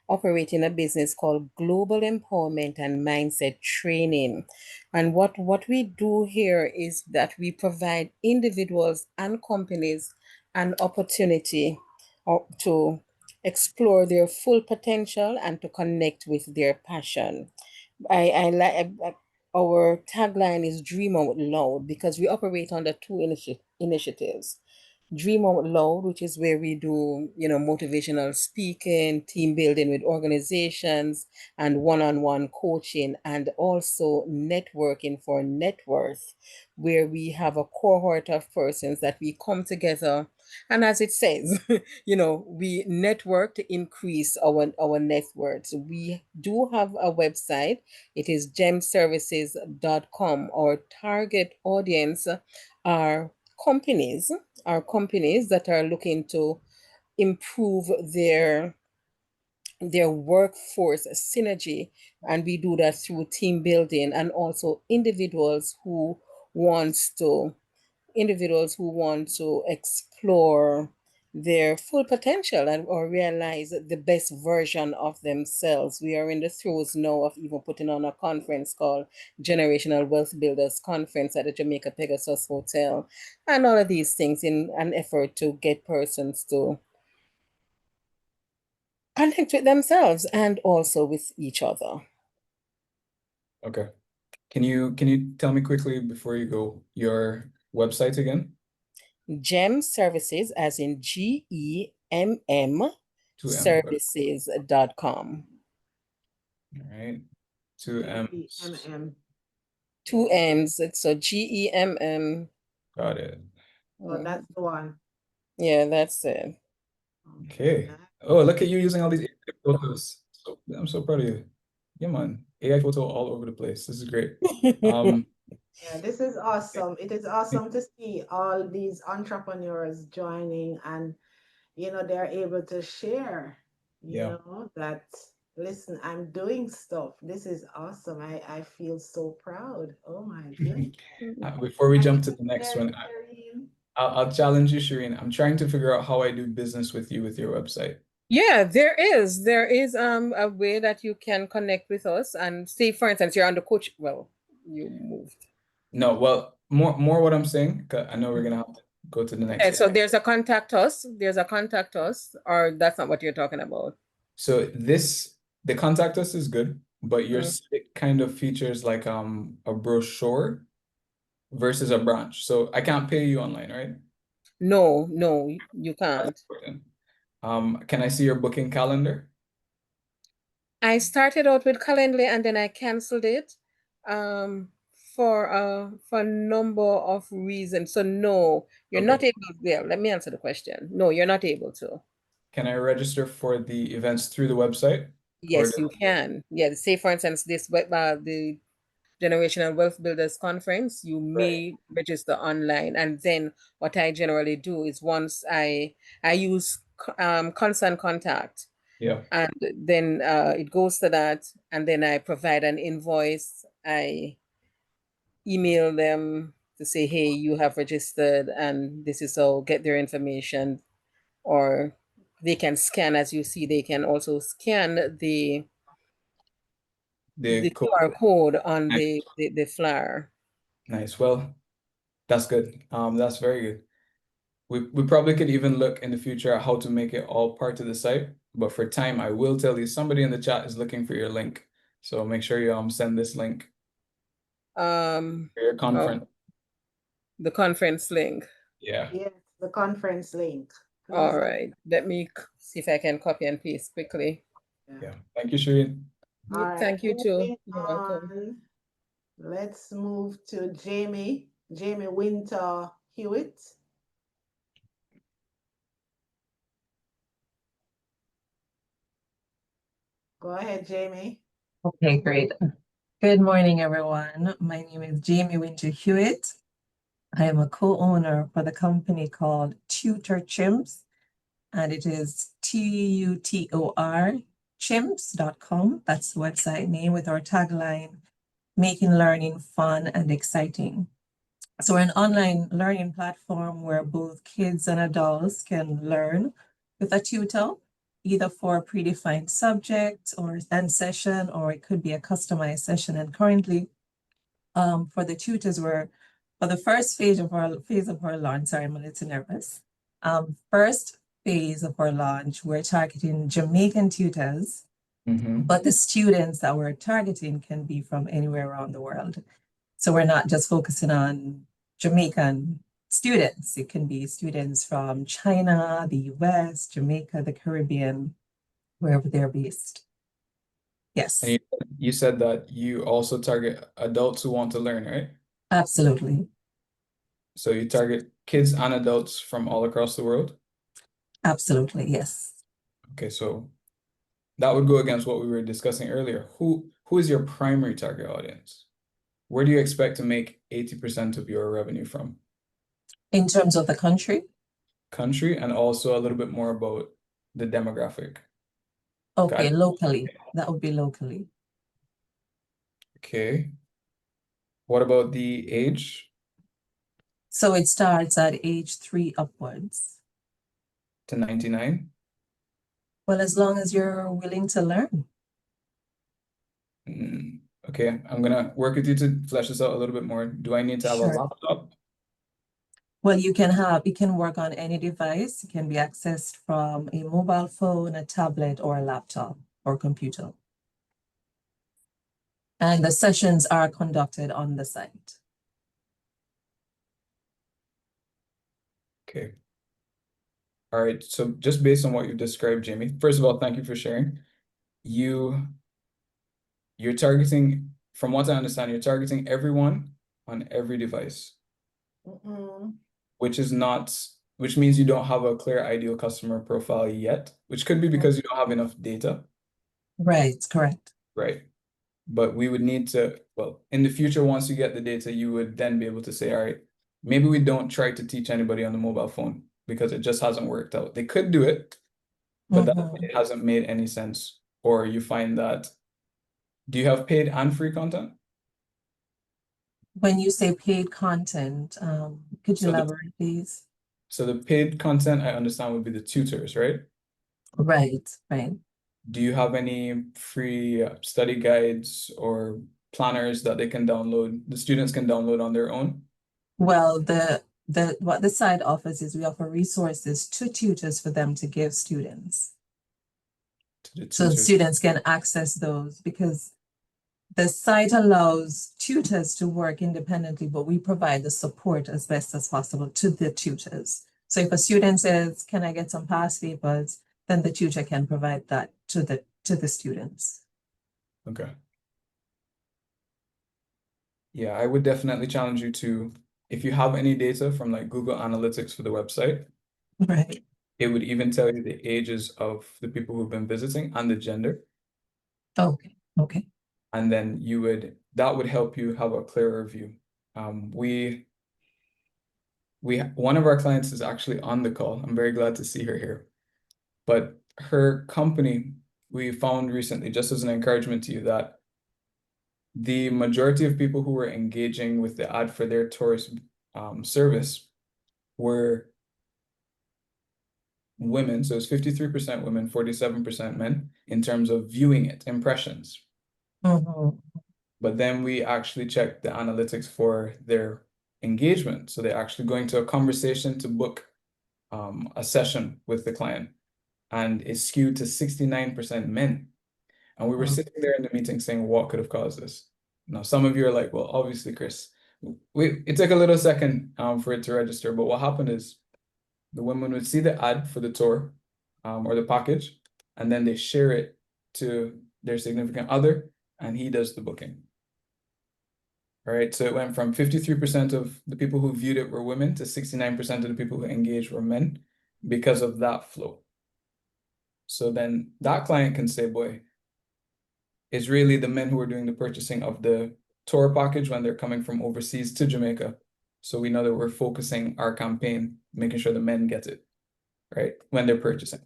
operating a business called Global Empowerment and Mindset Training. And what we do here is that we provide individuals and companies an opportunity to explore their full potential and to connect with their passion. I like our tagline is Dream Out Loud because we operate under two initiatives. Dream Out Loud, which is where we do, motivational speaking, team building with organizations, and one-on-one coaching, and also networking for net worth, where we have a cohort of persons that we come together. And as it says, we network to increase our net worth. We do have a website. It is gemservices.com. Our target audience are companies that are looking to improve their workforce synergy, and we do that through team building, and also individuals who want to explore their full potential or realize the best version of themselves. We are in the throes now of even putting on a conference called Generational Wealth Builders Conference at the Jamaica Pegasus Hotel, and all of these things in an effort to get persons to connect with themselves and also with each other.
Okay. Can you tell me quickly before you go your website again?
Gem Services, as in GEMM,
Two M.
services.com.
All right. Two M's.
GEMM.
Two M's. So GEMM.
Got it.
Oh, that's the one.
Yeah, that's it.
Okay. Oh, look at you using all these AI photos. So I'm so proud of you. Yeah, man. AI photo all over the place. This is great.
Yeah, this is awesome. It is awesome to see all these entrepreneurs joining, and they're able to share,
Yeah.
that listen, I'm doing stuff. This is awesome. I feel so proud. Oh my goodness.
Before we
Thank
jump
you
to
for
the next
sharing,
one,
Shireen.
I'll challenge you, Shireen. I'm trying to figure out how I do business with you with your website.
Yeah, there is a way that you can connect with us, and say, for instance, you're on the coach. Well, you moved.
No, well, more what I'm saying, 'cause I know we're gonna have to go to the next
Okay, so
slide.
there's a contact us, or that's not what you're talking about.
So the contact us is good, but your site kind of features like a brochure versus a branch. So I can't pay you online, right?
No, you can't.
Can I see your booking calendar?
I started out with Calendly and then I canceled it for a number of reasons. So no, you're not able. Well, let me answer the question. No, you're not able to.
Can I register for the events through the website?
Yes, you can. Yeah, say for instance, the Generational Wealth Builders Conference, you may register online, and then what I generally do is once I use Constant Contact.
Yeah.
And then it goes to that, and then I provide an invoice. I email them to say, hey, you have registered, and this is how get their information. Or they can scan, as you see, they can also scan the QR code on the flyer.
Nice. Well, that's good. That's very good. We probably could even look in the future at how to make it all part of the site. But for time, I will tell you somebody in the chat is looking for your link. So make sure you send this link. For your conference.
The conference link.
Yeah.
Yes, the conference link. Please.
All right. Let me see if I can copy and paste quickly.
Yeah. Thank you, Shireen.
All right,
Thank you too.
moving
You're welcome.
on. Let's move to Jamie Winter Hewitt. Go ahead, Jamie.
Okay, great. Good morning, everyone. My name is Jamie Winter Hewitt. I am a co-owner for the company called Tutor Chimps, and it is TUTOR chimps.com. That's the website name, with our tagline, making learning fun and exciting. So we're an online learning platform where both kids and adults can learn with a tutor, either for a predefined subject and session, or it could be a customized session. And currently, for the tutors, for the first phase of our launch. Sorry, I'm a little nervous. First phase of our launch, we're targeting Jamaican tutors, but the students that we're targeting can be from anywhere around the world. So we're not just focusing on Jamaican students. It can be students from China, the US, Jamaica, the Caribbean, wherever they're based. Yes,
And you said that you also target adults who want to learn, right?
absolutely.
So you target kids and adults from all across the world?
Absolutely, yes.
Okay, so that would go against what we were discussing earlier. Who is your primary target audience? Where do you expect to make 80% of your revenue from?
In terms of the country?
Country, and also a little bit more about the demographic.
Okay,
Got it.
locally. That would be locally.
Okay. What about the age?
So it starts at age 3 upwards.
To 99?
Well, as long as you're willing to learn.
Okay, I'm gonna work with you to flesh this out a little bit more. Do I need to have a
Sure.
laptop?
Well, it can work on any device. It can be accessed from a mobile phone, a tablet, or a laptop or computer. And the sessions are conducted on the site.
Okay. All right, so just based on what you've described, Jamie, first of all, thank you for sharing. You're targeting, from what I understand, you're targeting everyone on every device, which means you don't have a clear ideal customer profile yet, which could be because you don't have enough data.
Right, correct.
Right. But we would need to, well, in the future, once you get the data, you would then be able to say, all right, maybe we don't try to teach anybody on the mobile phone because it just hasn't worked out. They could do it, but that it hasn't made any sense. Or you find that, do you have paid and free content?
When you say paid content, could you
So
elaborate, please?
So the paid content I understand would be the tutors, right?
Right, right.
Do you have any free study guides or planners that they can download, the students can download on their own?
Well, what the site offers is we offer resources to tutors for them to give students. So students can access those because the site allows tutors to work independently, but we provide the support as best as possible to the tutors. So if a student says, can I get some past papers, then the tutor can provide that to the students.
Okay. Yeah, I would definitely challenge you to, if you have any data from like Google Analytics for the website,
right,
it would even tell you the ages of the people who've been visiting and the gender.
Okay, okay.
And then that would help you have a clearer view. One of our clients is actually on the call. I'm very glad to see her here. But her company, we found recently, just as an encouragement to you, that the majority of people who were engaging with the ad for their tourist service were women. So it's 53% women, 47% men in terms of viewing it, impressions. But then we actually checked the analytics for their engagement. So they're actually going to a conversation to book a session with the client, and it's skewed to 69% men. And we were sitting there in the meeting saying, what could have caused this? Now, some of you are like, well, obviously, Chris, it took a little second for it to register. But what happened is the women would see the ad for the tour or the package, and then they share it to their significant other, and he does the booking. All right, so it went from 53% of the people who viewed it were women to 69% of the people who engaged were men because of that flow. So then that client can say, boy, it's really the men who are doing the purchasing of the tour package when they're coming from overseas to Jamaica. So we know that we're focusing our campaign, making sure the men get it, right, when they're purchasing.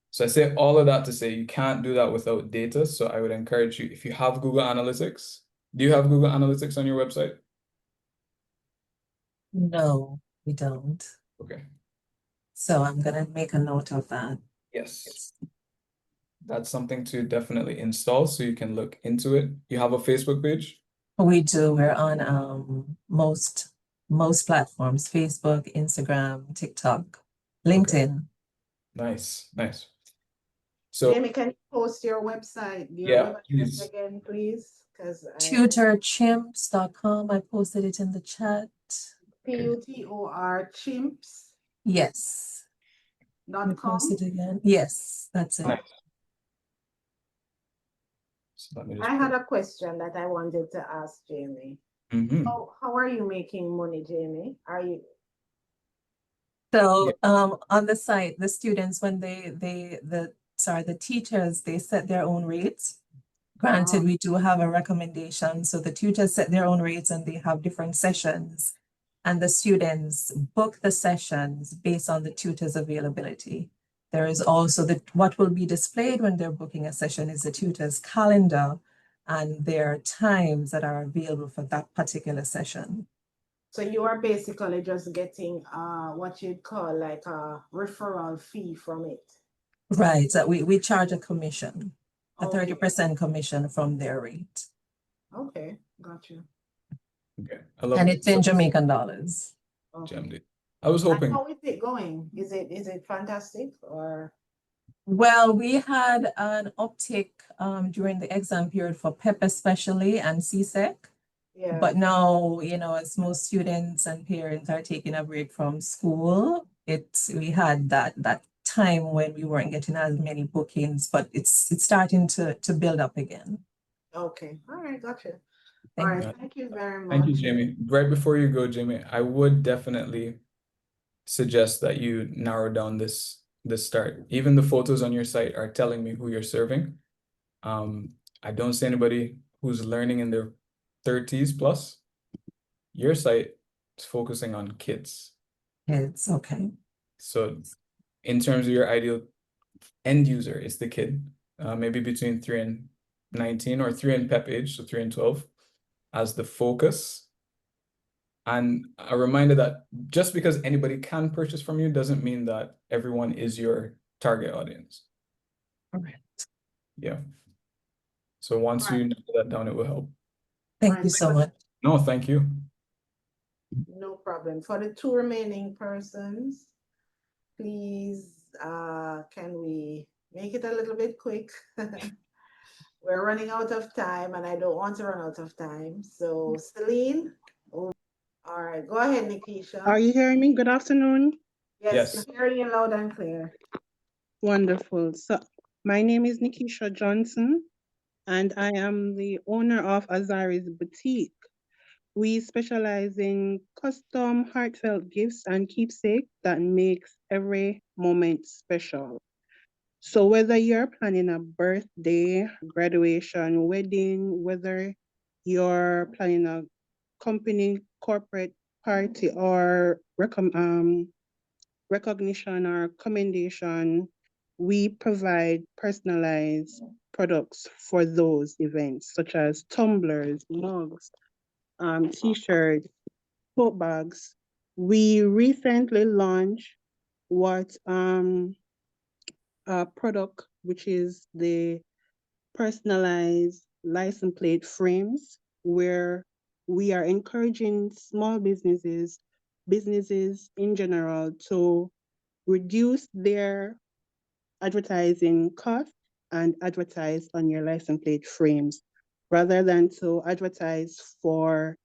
So I say all of that to say you can't do that without data. So I would encourage you, if you have Google Analytics, do you have Google Analytics on your website?
No, we don't.
Okay.
So I'm gonna make a note of that.
Yes. That's something to definitely install so you can look into it. You have a Facebook page?
We do. We're on most platforms: Facebook, Instagram, TikTok, LinkedIn.
Nice, nice. So
Jamie, can you post your website,
yeah,
web address
please.
again, please? Because
Tutorchimps.com. I posted it in the chat.
PUTOR chimps.com.
Yes. Let me post it again. Yes, that's it.
Nice. So let me just
I had a question that I wanted to ask Jamie. How are you making money, Jamie? Are you
So on the site, the students, when the teachers, they set their own rates. Granted, we do have a recommendation. So the tutors set their own rates and they have different sessions. And the students book the sessions based on the tutor's availability. There is also what will be displayed when they're booking a session is the tutor's calendar and their times that are available for that particular session.
So you are basically just getting what you'd call like a referral fee from it.
Right. So we charge a commission, a
Okay.
30% commission from their rate.
Okay, got you.
Okay. I love
And
it.
it's in Jamaican dollars.
Jammed. I was hoping.
How is it going? Is it fantastic or?
Well, we had an uptick during the exam period for PEP especially and CSEC.
Yeah.
But now, as most students and parents are taking a break from school, we had that time when we weren't getting as many bookings, but it's starting to build up again.
Okay. All right, gotcha. All
Thank
right,
you.
thank you very much.
Thank you, Jamie. Right before you go, Jamie, I would definitely suggest that you narrow down this start. Even the photos on your site are telling me who you're serving. I don't see anybody who's learning in their 30s plus. Your site is focusing on kids.
Kids, okay.
So in terms of your ideal end user, it's the kid, maybe between 3 and 19 or 3 and PEP age, so 3 and 12 as the focus. And a reminder that just because anybody can purchase from you doesn't mean that everyone is your target audience.
All right.
Yeah. So once you narrow that down, it will help.
Thank you so much.
No, thank you.
No problem. For the 2 remaining persons, please, can we make it a little bit quick? We're running out of time and I don't want to run out of time. So Celine, all right, go ahead, Nikisha.
Are you hearing me? Good afternoon.
Yes, hearing you loud and clear.
Wonderful. So my name is Nikisha Johnson and I am the owner of Azari's Boutique. We specialize in custom heartfelt gifts and keepsake that makes every moment special. So whether you're planning a birthday, graduation, wedding, whether you're planning a company corporate party or recognition or commendation, we provide personalized products for those events, such as tumblers, mugs, t-shirts, tote bags. We recently launched a product, which is the personalized license plate frames, where we are encouraging small businesses in general to reduce their advertising costs and advertise on your license plate frames rather than to advertise for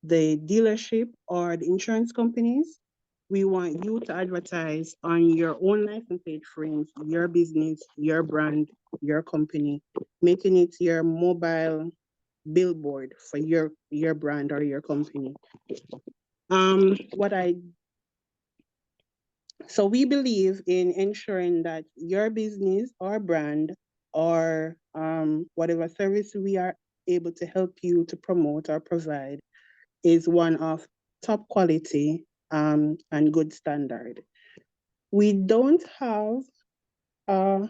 the dealership or the insurance companies. We want you to advertise on your own license plate frames, your business, your brand, your company, making it your mobile billboard for your brand or your company. So we believe in ensuring that your business or brand or whatever service we are able to help you to promote or provide is one of top quality and good standard. We don't have a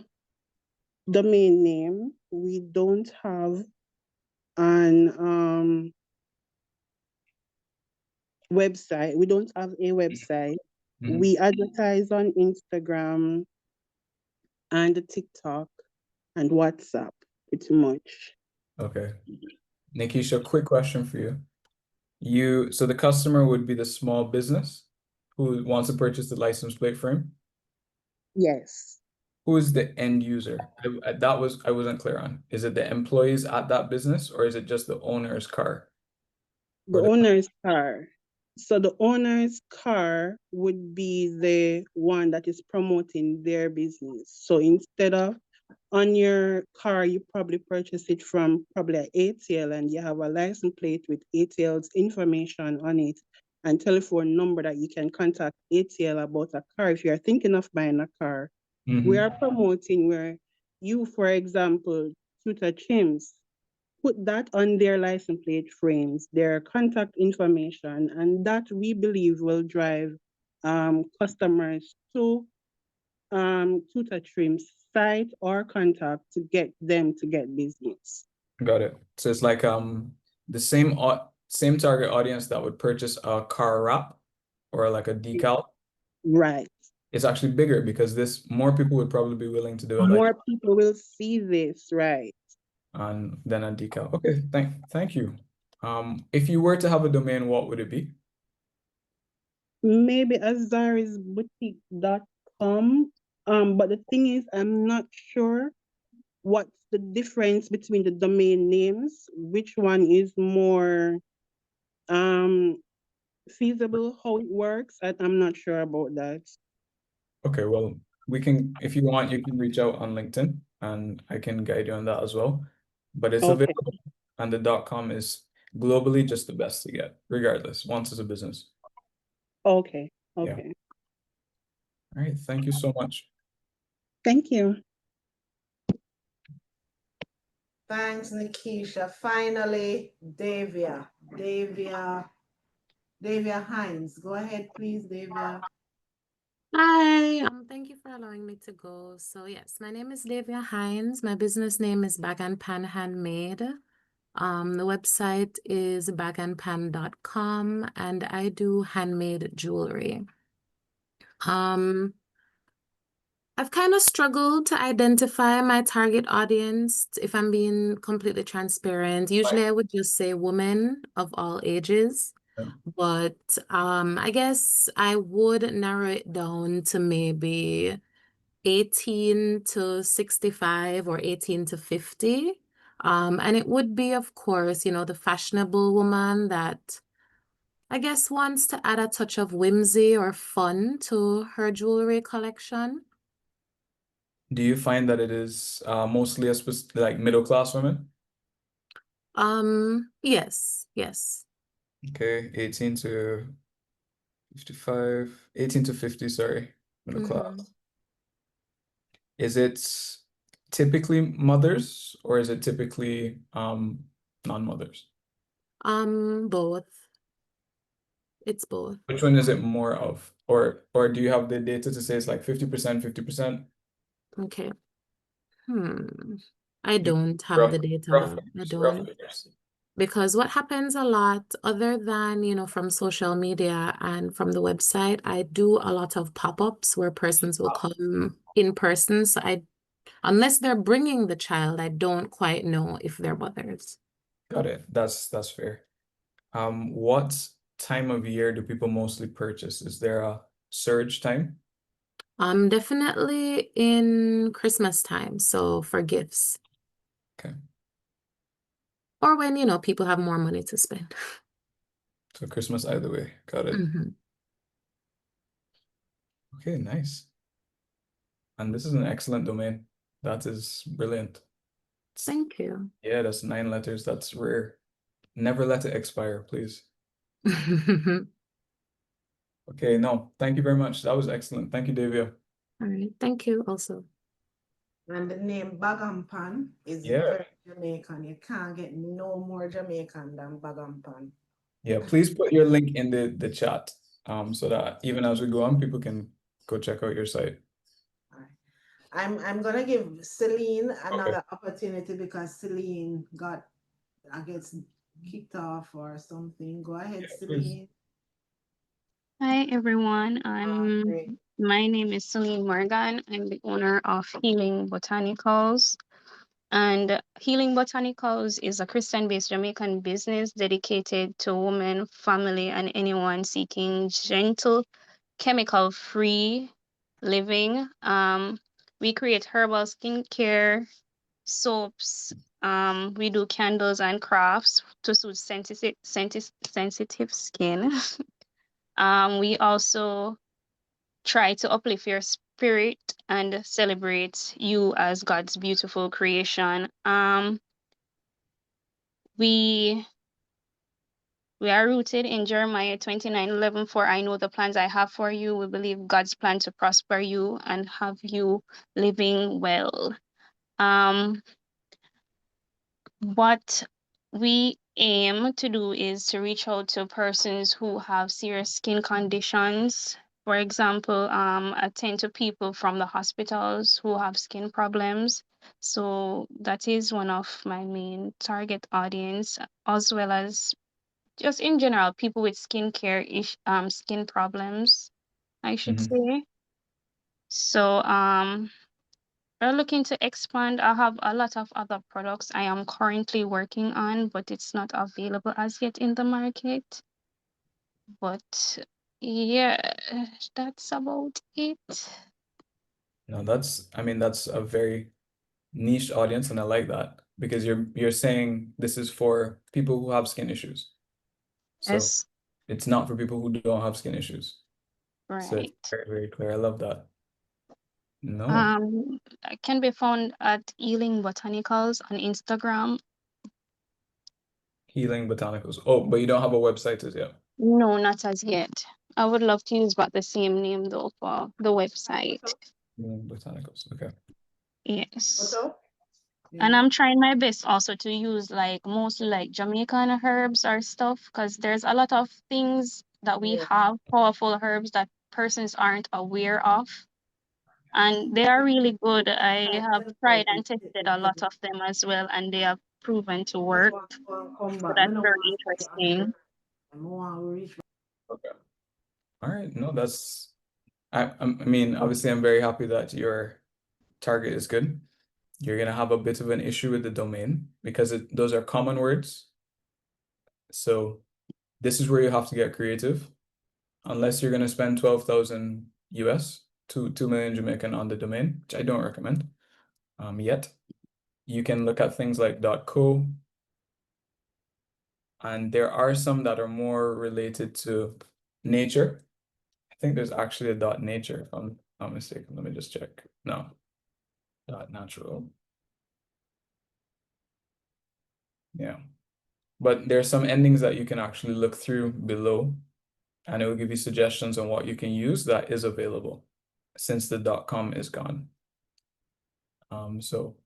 domain name. We don't have an website. We don't have a website. We advertise on Instagram and TikTok and WhatsApp pretty much.
Okay. Nikisha, quick question for you. So the customer would be the small business who wants to purchase the license plate frame?
Yes.
Who is the end user? I wasn't clear on. Is it the employees at that business or is it just the owner's car?
The owner's car. So the owner's car would be the one that is promoting their business. So instead of on your car, you probably purchase it from probably an ATL and you have a license plate with ATL's information on it and telephone number that you can contact ATL about a car. If you're thinking of buying a car, we are promoting where you, for example, Tutor Chims, put that on their license plate frames, their contact information, and that we believe will drive customers to Tutor Trim's site or contact to get them to get business.
Got it. So it's like the same target audience that would purchase a car wrap or like a decal.
Right.
It's actually bigger because this more people would probably be willing to do it, like,
More people will see this, right?
and then a decal. Okay, thank you. If you were to have a domain, what would it be?
Maybe azarisboutique.com. But the thing is, I'm not sure what's the difference between the domain names, which one is more feasible, how it works. I'm not sure about that.
Okay, well, we can, if you want, you can reach out on LinkedIn and I can guide you on that as well. But it's
Okay.
available, and the .com is globally just the best to get, regardless, once it's a business.
Okay.
Yeah.
Okay.
All right, thank you so much.
Thank you.
Thanks, Nikisha. Finally, Davia Hines. Go ahead, please, Davia.
Hi, thank you for allowing me to go. So yes, my name is Davia Hines. My business name is Bag and Pan Handmade. The website is bagandpan.com and I do handmade jewelry. I've kind of struggled to identify my target audience, if I'm being completely transparent. Usually I would just say women of all ages. But I guess I would narrow it down to maybe 18 to 65 or 18 to 50. And it would be, of course, you know, the fashionable woman that I guess wants to add a touch of whimsy or fun to her jewelry collection.
Do you find that it is mostly like middle class women?
Yes.
Okay, 18 to 55, 18 to 50, sorry, middle class. Is it typically mothers or is it typically non-mothers?
Both. It's both.
Which one is it more of? Or do you have the data to say it's like 50%, 50%?
Okay. I don't have the data. I don't. Because what happens a lot, other than, you know, from social media and from the website, I do a lot of pop-ups where persons will come in person. So unless they're bringing the child, I don't quite know if they're mothers.
Got it. That's fair. What time of year do people mostly purchase? Is there a surge time?
Definitely in Christmas time, so for gifts.
Okay.
Or when, you know, people have more money to spend.
So Christmas either way. Got it. Okay, nice. And this is an excellent domain. That is brilliant.
Thank you.
Yeah, that's 9 letters. That's rare. Never let it expire, please. Okay, no, thank you very much. That was excellent. Thank you, Davia.
All right, thank you also.
And the name Bag and Pan is very Jamaican. You can't get no more Jamaican than Bag and Pan.
Yeah, please put your link in the chat so that even as we go on, people can go check out your site.
I'm gonna give Celine another opportunity because Celine got, I guess, kicked off or something. Go ahead, Celine.
Hi everyone. My name is Celine Morgan. I'm the owner of Healing Botanicals. And Healing Botanicals is a Christian-based Jamaican business dedicated to women, family, and anyone seeking gentle, chemical-free living. We create herbal skincare, soaps. We do candles and crafts to suit sensitive skin. We also try to uplift your spirit and celebrate you as God's beautiful creation. We are rooted in Jeremiah 29:11. For I know the plans I have for you. We believe God's plan to prosper you and have you living well. What we aim to do is to reach out to persons who have serious skin conditions. For example, attend to people from the hospitals who have skin problems. So that is one of my main target audience, as well as just in general, people with skin problems, I should say. So we're looking to expand. I have a lot of other products I am currently working on, but it's not available as yet in the market. But yeah, that's about it.
No, that's a very niche audience, and I like that because you're saying this is for people who have skin issues. So
Yes,
it's not for people who don't have skin issues. So it's
right.
very, very clear. I love that. No,
I can be found at Ealing Botanicals on Instagram.
Healing Botanicals. Oh, but you don't have a website as yet.
No, not as yet. I would love to use but the same name though for the website.
Healing Botanicals. Okay.
Yes. And I'm trying my best also to use like mostly like Jamaican herbs or stuff because there's a lot of things that we have, powerful herbs that persons aren't aware of. And they are really good. I have tried and tested a lot of them as well, and they have proven to work. So that's very interesting.
Okay. All right. No, that's I mean, obviously I'm very happy that your target is good. You're gonna have a bit of an issue with the domain because those are common words. So this is where you have to get creative. Unless you're gonna spend 12,000 US, 2 million Jamaican on the domain, which I don't recommend yet. You can look at things like .co, and there are some that are more related to nature. I think there's actually a .nature, if I'm not mistaken. Let me just check. No, .natural. Yeah. But there are some endings that you can actually look through below, and it will give you suggestions on what you can use that is available since the .com is gone. So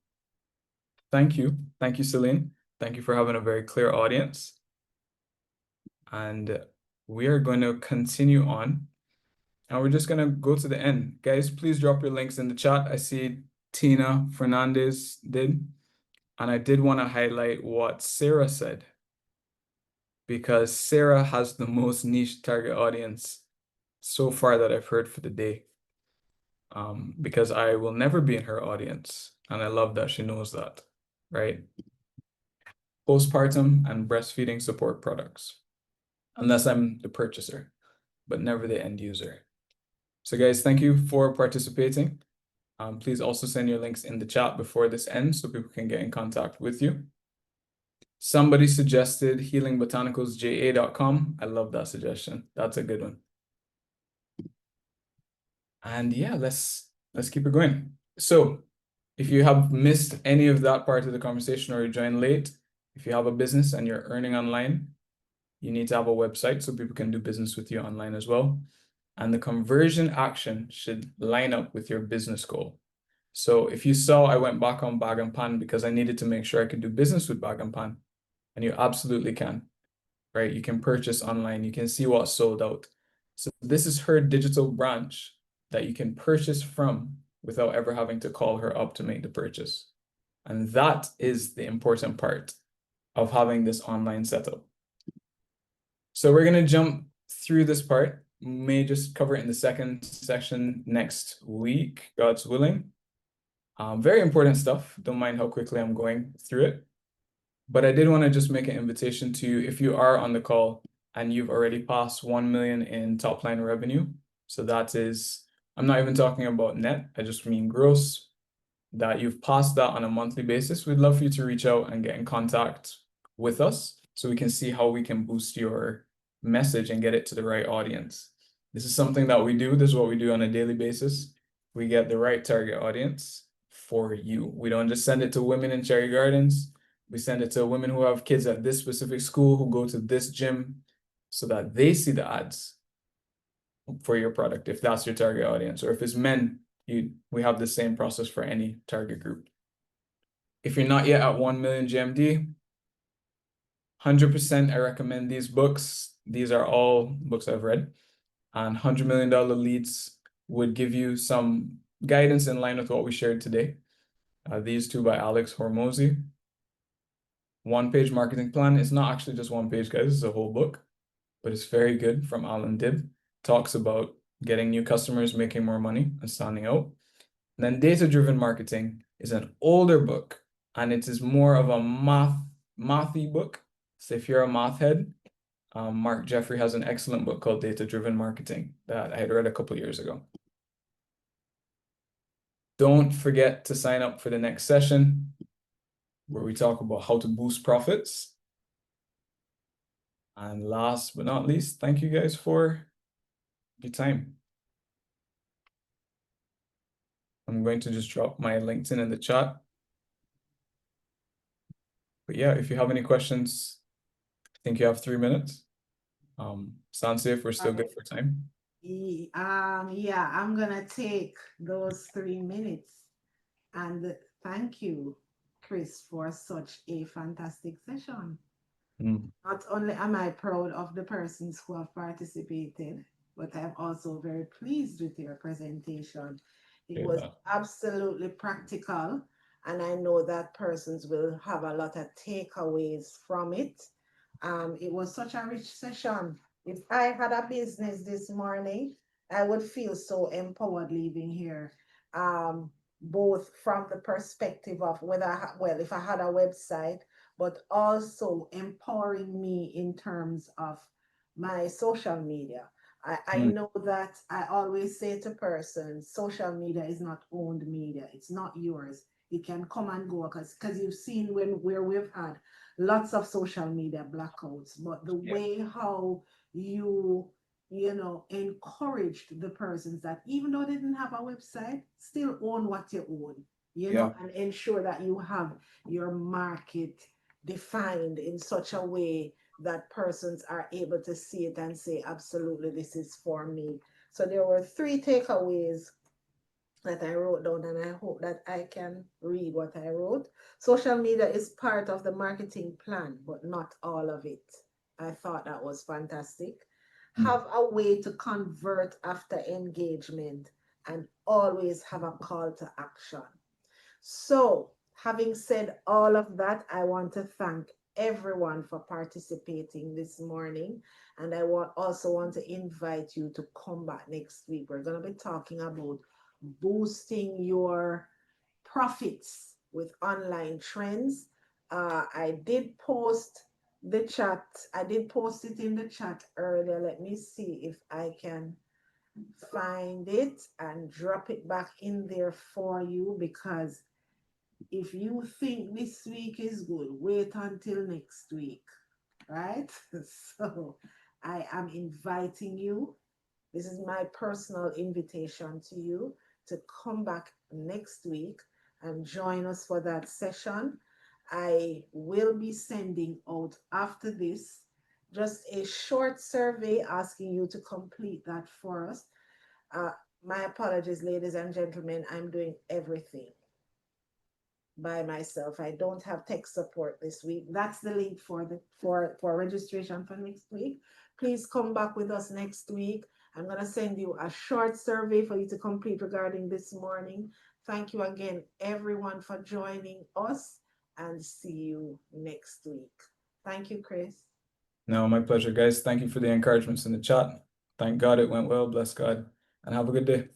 thank you. Thank you, Celine. Thank you for having a very clear audience. And we are going to continue on. And we're just going to go to the end. Guys, please drop your links in the chat. I see Tina Fernandez did. And I did want to highlight what Sarah said, because Sarah has the most niche target audience so far that I've heard for the day. Because I will never be in her audience. And I love that she knows that, right? Postpartum and breastfeeding support products, unless I'm the purchaser, but never the end user. So guys, thank you for participating. Please also send your links in the chat before this ends so people can get in contact with you. Somebody suggested healingbotanicalsja.com. I love that suggestion. That's a good one. And yeah, let's keep it going. So if you have missed any of that part of the conversation or you joined late, if you have a business and you're earning online, you need to have a website so people can do business with you online as well. And the conversion action should line up with your business goal. So if you saw I went back on Bag and Pan because I needed to make sure I could do business with Bag and Pan, and you absolutely can, right? You can purchase online. You can see what's sold out. So this is her digital branch that you can purchase from without ever having to call her up to make the purchase. And that is the important part of having this online setup. So we're going to jump through this part. May just cover it in the second session next week, God's willing. Very important stuff. Don't mind how quickly I'm going through it. But I did want to just make an invitation to you, if you are on the call and you've already passed 1 million in top line revenue. So that is, I'm not even talking about net, I just mean gross, that you've passed that on a monthly basis. We'd love for you to reach out and get in contact with us so we can see how we can boost your message and get it to the right audience. This is something that we do. This is what we do on a daily basis. We get the right target audience for you. We don't just send it to women in Cherry Gardens. We send it to women who have kids at this specific school, who go to this gym, so that they see the ads for your product, if that's your target audience. Or if it's men, we have the same process for any target group. If you're not yet at 1 million GMD, 100% I recommend these books. These are all books I've read. And $100 million leads would give you some guidance in line with what we shared today. These two by Alex Hormozy. One-page marketing plan. It's not actually just one page, guys. It's a whole book, but it's very good, from Alan Dibb. Talks about getting new customers, making more money, and standing out. And then Data-Driven Marketing is an older book, and it is more of a mathy book. So if you're a math head, Mark Jeffrey has an excellent book called Data-Driven Marketing that I had read a couple years ago. Don't forget to sign up for the next session, where we talk about how to boost profits. And last but not least, thank you guys for your time. I'm going to just drop my LinkedIn in the chat. But yeah, if you have any questions, I think you have 3 minutes. Sound safe? We're still good for time.
Yeah, I'm gonna take those 3 minutes. And thank you, Chris, for such a fantastic session. Not only am I proud of the persons who have participated, but I'm also very pleased with your presentation. It was absolutely practical, and I know that persons will have a lot of takeaways from it. It was such a rich session. If I had a business this morning, I would feel so empowered leaving here. Both from the perspective of whether, well, if I had a website, but also empowering me in terms of my social media. I know that I always say to persons, social media is not owned media. It's not yours. It can come and go, because you've seen where we've had lots of social media blackouts, but the way how you encouraged the persons that even though they didn't have a website, still own what you own, and ensure that you have your market defined in such a way that persons are able to see it and say, absolutely, this is for me. So there were 3 takeaways that I wrote down, and I hope that I can read what I wrote. Social media is part of the marketing plan, but not all of it. I thought that was fantastic. Have a way to convert after engagement, and always have a call to action. So, having said all of that, I want to thank everyone for participating this morning. And I also want to invite you to come back next week. We're going to be talking about boosting your profits with online trends. I did post the chat. I did post it in the chat earlier. Let me see if I can find it and drop it back in there for you, because if you think this week is good, wait until next week, right? So I am inviting you. This is my personal invitation to you to come back next week and join us for that session. I will be sending out after this just a short survey asking you to complete that for us. My apologies, ladies and gentlemen, I'm doing everything by myself. I don't have tech support this week. That's the link for registration for next week. Please come back with us next week. I'm going to send you a short survey for you to complete regarding this morning. Thank you again, everyone, for joining us, and see you next week. Thank you, Chris.
No, my pleasure, guys. Thank you for the encouragements in the chat. Thank God it went well. Bless God, and have a good day.